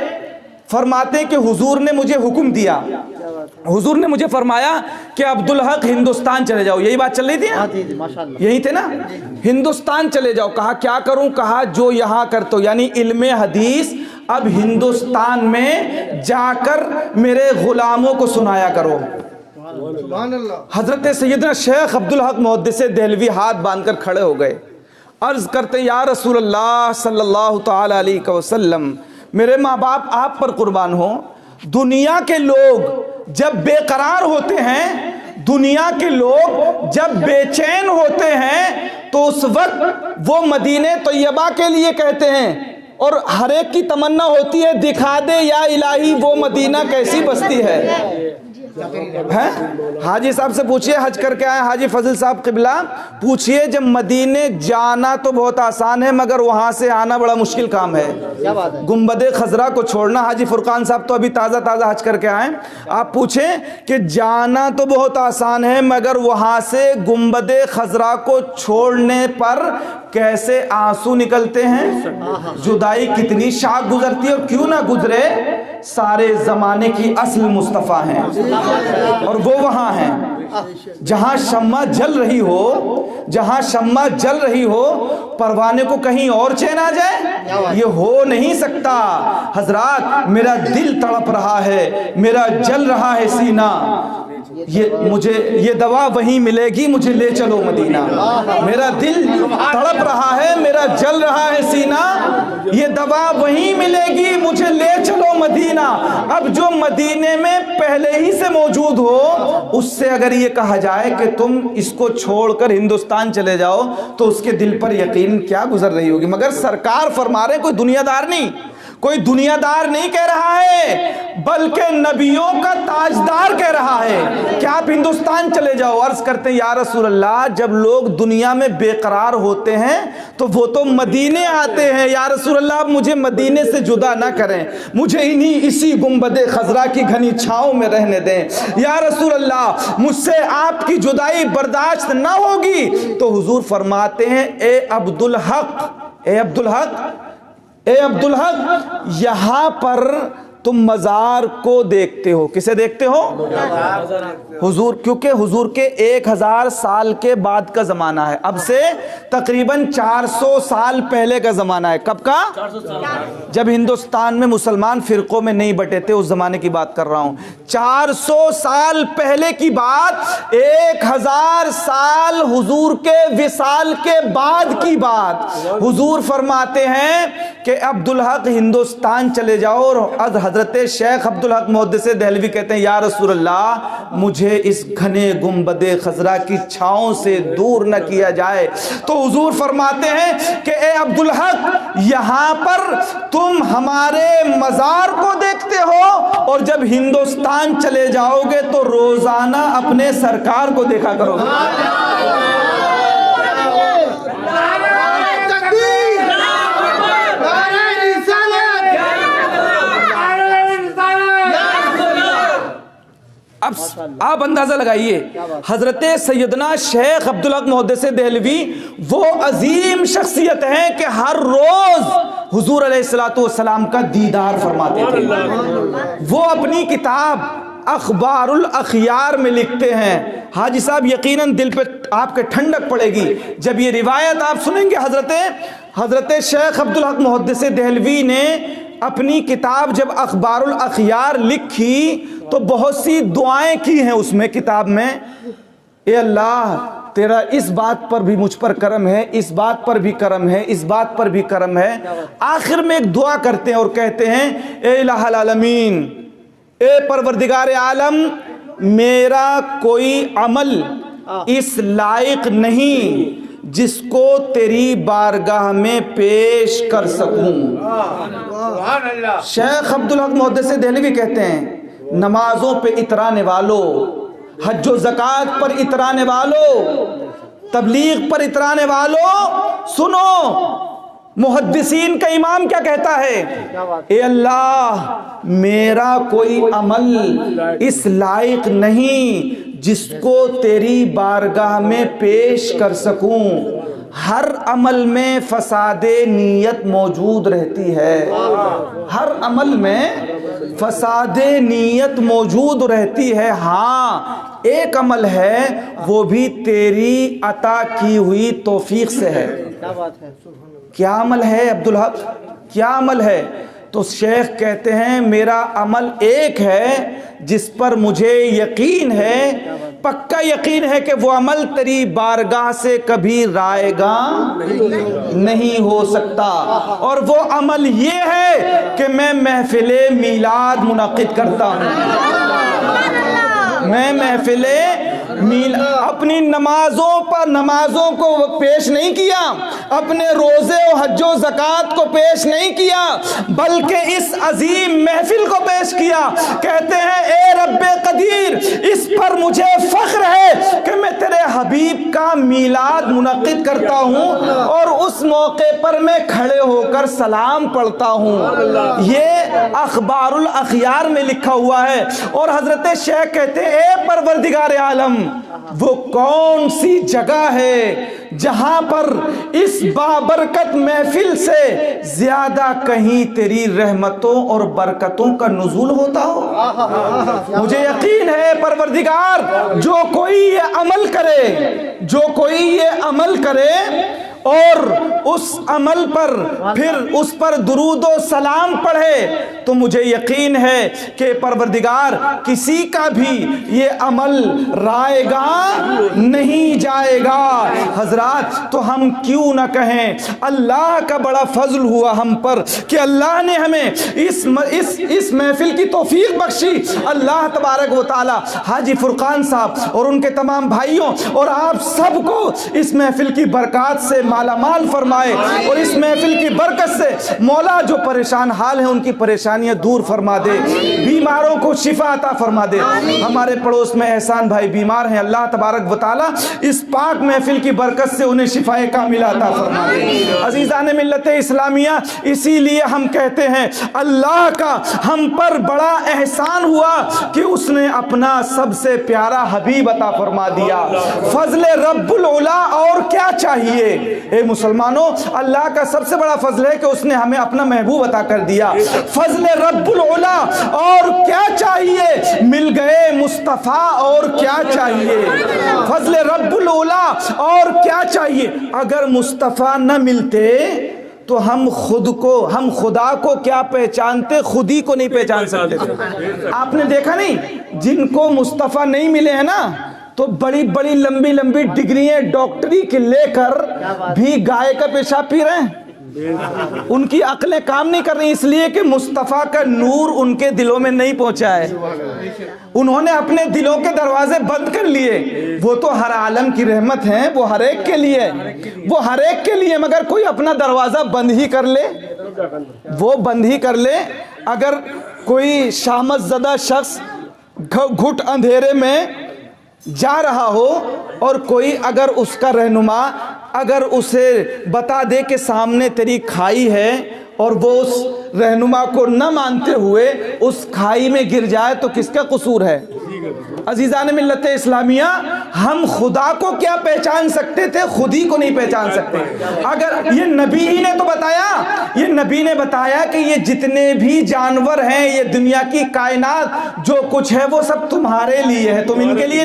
فرماتے کہ حضور نے مجھے حکم دیا، حضور نے مجھے فرمایا کہ عبدالحق ہندوستان چلے جاؤ۔ یہی بات چل رہی تھی؟ ہاں جی جی ماشاء اللہ، یہی تھے نا، ہندوستان چلے جاؤ۔ کہا کیا کروں؟ کہا جو یہاں کرتے ہو، یعنی علم حدیث اب ہندوستان میں جا کر میرے غلاموں کو سنایا کرو۔ سبحان اللہ۔ حضرت سیدنا شیخ عبدالحق محدث دہلوی ہاتھ باندھ کر کھڑے ہو گئے، عرض کرتے یا رسول اللہ صلی اللہ تعالی علیہ وسلم، میرے ماں باپ آپ پر قربان ہوں، دنیا کے لوگ جب بے قرار ہوتے ہیں، دنیا کے لوگ جب بے چین ہوتے ہیں تو اس وقت وہ مدینہ طیبہ کے لیے کہتے ہیں، اور ہر ایک کی تمنا ہوتی ہے دکھا دے یا الہی وہ مدینہ کیسی بستی ہے۔ حاجی صاحب سے پوچھئے، حج کر کے آئے حاجی فضل صاحب قبلہ، پوچھئے جب مدینے جانا تو بہت آسان ہے مگر وہاں سے آنا بڑا مشکل کام ہے۔ کیا بات ہے؟ گنبد خضرا کو چھوڑنا، حاجی فرقان صاحب تو ابھی تازہ حج کر کے آئے، آپ پوچھیں کہ جانا تو بہت آسان ہے مگر وہاں سے گنبد خضرا کو چھوڑنے پر کیسے آنسو نکلتے ہیں، جدائی کتنی شاق گزرتی ہے، اور کیوں نہ گزرے، سارے زمانے کی اصل مصطفیٰ ہیں اور وہ وہاں ہیں جہاں شمع جل رہی ہو، جہاں شمع جل رہی ہو، پروانے کو کہیں اور چین آ جائے، یہ ہو نہیں سکتا۔ حضرات میرا دل تڑپ رہا ہے، میرا جل رہا ہے سینہ، مجھے یہ دوا وہیں ملے گی، مجھے لے چلو مدینہ۔ میرا دل تڑپ رہا ہے، میرا جل رہا ہے سینہ، یہ دوا وہیں ملے گی، مجھے لے چلو مدینہ۔ اب جو مدینے میں پہلے ہی سے موجود ہو، اس سے اگر یہ کہا جائے کہ تم اس کو چھوڑ کر ہندوستان چلے جاؤ تو اس کے دل پر یقین کیا گزر رہی ہوگی۔ مگر سرکار فرما رہے، کوئی دنیا دار نہیں، کوئی دنیا دار نہیں کہہ رہا ہے بلکہ نبیوں کا تاجدار کہہ رہا ہے کہ آپ ہندوستان چلے جاؤ۔ عرض کرتے ہیں یا رسول اللہ، جب لوگ دنیا میں بے قرار ہوتے ہیں تو وہ تو مدینے آتے ہیں، یا رسول اللہ آپ مجھے مدینے سے جدا نہ کریں، مجھے اسی گنبد خضرا کی گھنی چھاؤں میں رہنے دیں، یا رسول اللہ مجھ سے آپ کی جدائی برداشت نہ ہوگی۔ تو حضور فرماتے ہیں اے عبدالحق، اے عبدالحق، اے عبدالحق، یہاں پر تم مزار کو دیکھتے ہو۔ کسے دیکھتے ہو؟ حضور، کیونکہ حضور کے 1000 سال کے بعد کا زمانہ ہے، اب سے تقریباً 400 سال پہلے کا زمانہ ہے۔ کب کا؟ جب ہندوستان میں مسلمان فرقوں میں نہیں بٹے تھے، اس زمانے کی بات کر رہا ہوں۔ 400 سال پہلے کی بات، 1000 سال حضور کے وصال کے بعد کی بات۔ حضور فرماتے ہیں کہ عبدالحق ہندوستان چلے جاؤ، اور حضرت شیخ عبدالحق محدث دہلوی کہتے ہیں یا رسول اللہ مجھے اس گھنے گنبد خضرا کی چھاؤں سے دور نہ کیا جائے۔ تو حضور فرماتے ہیں کہ اے عبدالحق، یہاں پر تم ہمارے مزار کو دیکھتے ہو، اور جب ہندوستان چلے جاؤ گے تو روزانہ اپنے سرکار کو دیکھا کرو گے۔ اب آپ اندازہ لگائیے، حضرت سیدنا شیخ عبدالحق محدث دہلوی وہ عظیم شخصیت ہیں کہ ہر روز حضور علیہ السلام کا دیدار فرماتے تھے۔ وہ اپنی کتاب اخبار الاخیار میں لکھتے ہیں، حاجی صاحب یقیناً دل پہ آپ کے ٹھنڈک پڑے گی جب یہ روایت آپ سنیں گے۔ حضرت شیخ عبدالحق محدث دہلوی نے اپنی کتاب جب اخبار الاخیار لکھی تو بہت سی دعائیں کی ہیں اس میں، کتاب میں، اے اللہ تیرا اس بات پر بھی مجھ پر کرم ہے، اس بات پر بھی کرم ہے، اس بات پر بھی کرم ہے۔ آخر میں ایک دعا کرتے ہیں اور کہتے ہیں اے الہ العالمین، اے پروردگار عالم، میرا کوئی عمل اس لائق نہیں جس کو تیری بارگاہ میں پیش کر سکوں. شیخ عبدالحق محدث دہلوی کہتے ہیں نمازوں پہ اترانے والوں، حج و زکوٰۃ پر اترانے والوں، تبلیغ پر اترانے والوں، سنو محدثین کا امام کیا کہتا ہے؟ اے اللہ میرا کوئی عمل اس لائق نہیں جس کو تیری بارگاہ میں پیش کر سکوں. ہر عمل میں فساد نیت موجود رہتی ہے، ہر عمل میں فساد نیت موجود رہتی ہے. ہاں ایک عمل ہے وہ بھی تیری عطا کی ہوئی توفیق سے ہے. کیا بات ہے؟ کیا عمل ہے عبدالحق؟ کیا عمل ہے؟ تو شیخ کہتے ہیں میرا عمل ایک ہے جس پر مجھے یقین ہے، پکا یقین ہے کہ وہ عمل تیری بارگاہ سے کبھی رائے گاں نہیں ہو سکتا، اور وہ عمل یہ ہے کہ میں محفل میلاد منعقد کرتا ہوں. میں محفل اپنی نمازوں کو پیش نہیں کیا، اپنے روزے و حج و زکوٰۃ کو پیش نہیں کیا، بلکہ اس عظیم محفل کو پیش کیا. کہتے ہیں اے رب قدیر اس پر مجھے فخر ہے کہ میں تیرے حبیب کا میلاد منعقد کرتا ہوں اور اس موقع پر میں کھڑے ہو کر سلام پڑھتا ہوں. یہ اخبار الاخیار میں لکھا ہوا ہے. اور حضرت شیخ کہتے ہیں اے پروردگار عالم وہ کون سی جگہ ہے جہاں پر اس بابرکت محفل سے زیادہ کہیں تیری رحمتوں اور برکتوں کا نزول ہوتا ہو؟ مجھے یقین ہے پروردگار جو کوئی یہ عمل کرے اور اس عمل پر پھر اس پر درود و سلام پڑھے تو مجھے یقین ہے کہ پروردگار کسی کا بھی یہ عمل رائے گاں نہیں جائے گا. حضرات تو ہم کیوں نہ کہیں اللہ کا بڑا فضل ہوا ہم پر کہ اللہ نے ہمیں اس محفل کی توفیق بخشی. اللہ تبارک و تعالی حاجی فرقان صاحب اور ان کے تمام بھائیوں اور آپ سب کو اس محفل کی برکات سے مالا مال فرمائے اور اس محفل کی برکت سے مولا جو پریشان حال ہیں ان کی پریشانیاں دور فرما دے، بیماروں کو شفا عطا فرما دے. ہمارے پڑوس میں احسان بھائی بیمار ہیں، اللہ تبارک و تعالی اس پاک محفل کی برکت سے انہیں شفا کاملہ عطا فرما دے. عزیزان ملت اسلامیہ اسی لیے ہم کہتے ہیں اللہ کا ہم پر بڑا احسان ہوا کہ اس نے اپنا سب سے پیارا حبیب عطا فرما دیا. فضل رب العلا اور کیا چاہیے؟ اے مسلمانوں اللہ کا سب سے بڑا فضل ہے کہ اس نے ہمیں اپنا محبوب عطا کر دیا. فضل رب العلا اور کیا چاہیے؟ مل گئے مصطفیٰ اور کیا چاہیے؟ فضل رب العلا اور کیا چاہیے؟ اگر مصطفیٰ نہ ملتے تو ہم خدا کو کیا پہچانتے؟ خود ہی کو نہیں پہچان سکتے تھے. آپ نے دیکھا نہیں جن کو مصطفیٰ نہیں ملے ہیں نا تو بڑی بڑی لمبی لمبی ڈگریاں ڈاکٹری کے لے کر بھی گائے کا پیشاب پی رہے ہیں. ان کی عقلیں کام نہیں کر رہی اس لیے کہ مصطفیٰ کا نور ان کے دلوں میں نہیں پہنچا ہے. انہوں نے اپنے دلوں کے دروازے بند کر لیے. وہ تو ہر عالم کی رحمت ہیں، وہ ہر ایک کے لیے مگر کوئی اپنا دروازہ بند ہی کر لے. اگر کوئی شامت زدہ شخص گھٹ اندھیرے میں جا رہا ہو اور کوئی اگر اس کا رہنما اگر اسے بتا دے کہ سامنے تیری کھائی ہے اور وہ اس رہنما کو نہ مانتے ہوئے اس کھائی میں گر جائے تو کس کا قصور ہے؟ عزیزان ملت اسلامیہ ہم خدا کو کیا پہچان سکتے تھے؟ خود ہی کو نہیں پہچان سکتے. اگر یہ نبی ہی نے بتایا کہ یہ جتنے بھی جانور ہیں یہ دنیا کی کائنات جو کچھ ہے وہ سب تمہارے لیے ہے، تم ان کے لیے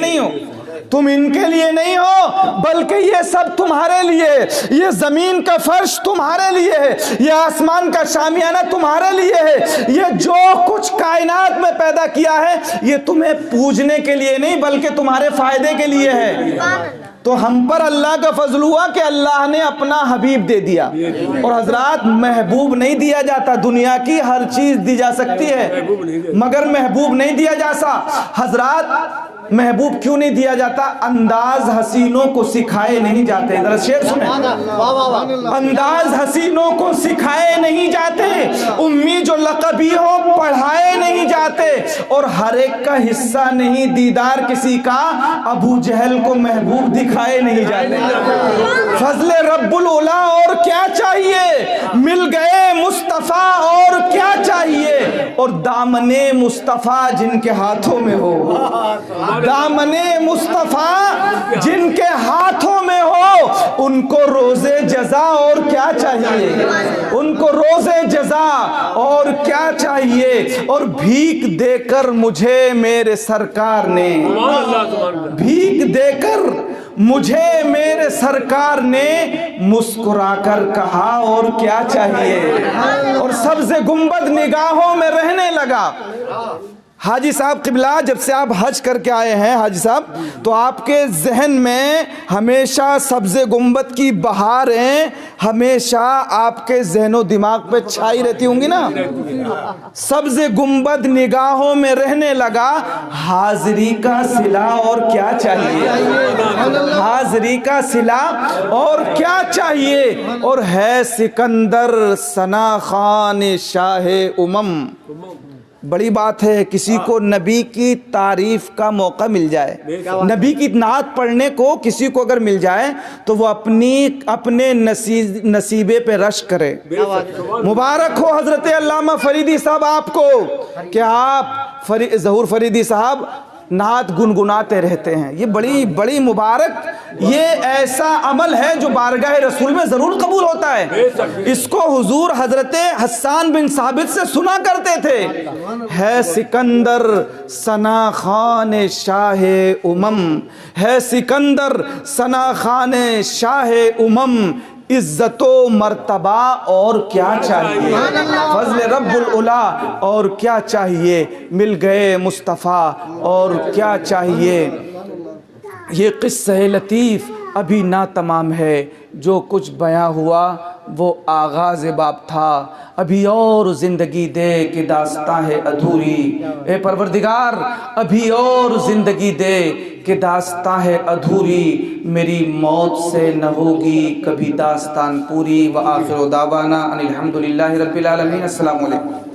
نہیں ہو بلکہ یہ سب تمہارے لیے. یہ زمین کا فرش تمہارے لیے ہے، یہ آسمان کا شامیانہ تمہارے لیے ہے. یہ جو کچھ کائنات میں پیدا کیا ہے یہ تمہیں پوجنے کے لیے نہیں بلکہ تمہارے فائدے کے لیے ہے. تو ہم پر اللہ کا فضل ہوا کہ اللہ نے اپنا حبیب دے دیا. اور حضرات محبوب نہیں دیا جاتا، دنیا کی ہر چیز دی جا سکتی ہے مگر محبوب نہیں دیا جا سکتا. حضرات محبوب کیوں نہیں دیا جاتا؟ انداز حسینوں کو سکھائے نہیں جاتے. ذرا شعر سنیں. انداز حسینوں کو سکھائے نہیں جاتے، امی جو لقبی ہو پڑھائے نہیں جاتے، اور ہر ایک کا حصہ نہیں دیدار کسی کا، ابو جہل کو محبوب دکھائے نہیں جاتے. فضل رب العلا اور کیا چاہیے، مل گئے مصطفیٰ اور کیا چاہیے. اور دامن مصطفیٰ جن کے ہاتھوں میں ہو، دامن مصطفیٰ جن کے ہاتھوں میں ہو، ان کو روز جزا اور کیا چاہیے، ان کو روز جزا اور کیا چاہیے. اور بھیک دے کر مجھے میرے سرکار نے، بھیک دے کر مجھے میرے سرکار نے مسکرا کر کہا اور کیا چاہیے. اور سبز گنبد نگاہوں میں رہنے لگا. حاجی صاحب قبلہ، جب سے آپ حج کر کے آئے ہیں حاجی صاحب، تو آپ کے ذہن میں ہمیشہ سبز گنبد کی بہاریں ہمیشہ آپ کے ذہن و دماغ پہ چھائی رہتی ہوں گی نا. سبز گنبد نگاہوں میں رہنے لگا، حاضری کا صلہ اور کیا چاہیے، حاضری کا صلہ اور کیا چاہیے. اور ہے سکندر ثنا خوان شاہ امم. بڑی بات ہے کسی کو نبی کی تعریف کا موقع مل جائے، نبی کی نعت پڑھنے کو کسی کو اگر مل جائے تو وہ اپنے نصیبے پہ رشک کرے. مبارک ہو حضرت علامہ فریدی صاحب آپ کو کہ آپ ظہور فریدی صاحب نعت گنگناتے رہتے ہیں. یہ بڑی مبارک، یہ ایسا عمل ہے جو بارگاہ رسول میں ضرور قبول ہوتا ہے. اس کو حضور حضرت حسان بن ثابت سے سنا کرتے تھے. ہے سکندر ثنا خوان شاہ امم، ہے سکندر ثنا خوان شاہ امم، عزت و مرتبہ اور کیا چاہیے، فضل رب العلا اور کیا چاہیے، مل گئے مصطفیٰ اور کیا چاہیے. یہ قصہ لطیف ابھی نہ تمام ہے، جو کچھ بیاں ہوا وہ آغاز باب تھا. ابھی اور زندگی دے کہ داستاں ہے ادھوری، اے پروردگار ابھی اور زندگی دے کہ داستاں ہے ادھوری، میری موت سے نہ ہوگی کبھی داستان پوری. وآخر دعوانا ان الحمدللہ رب العالمین. السلام علیکم.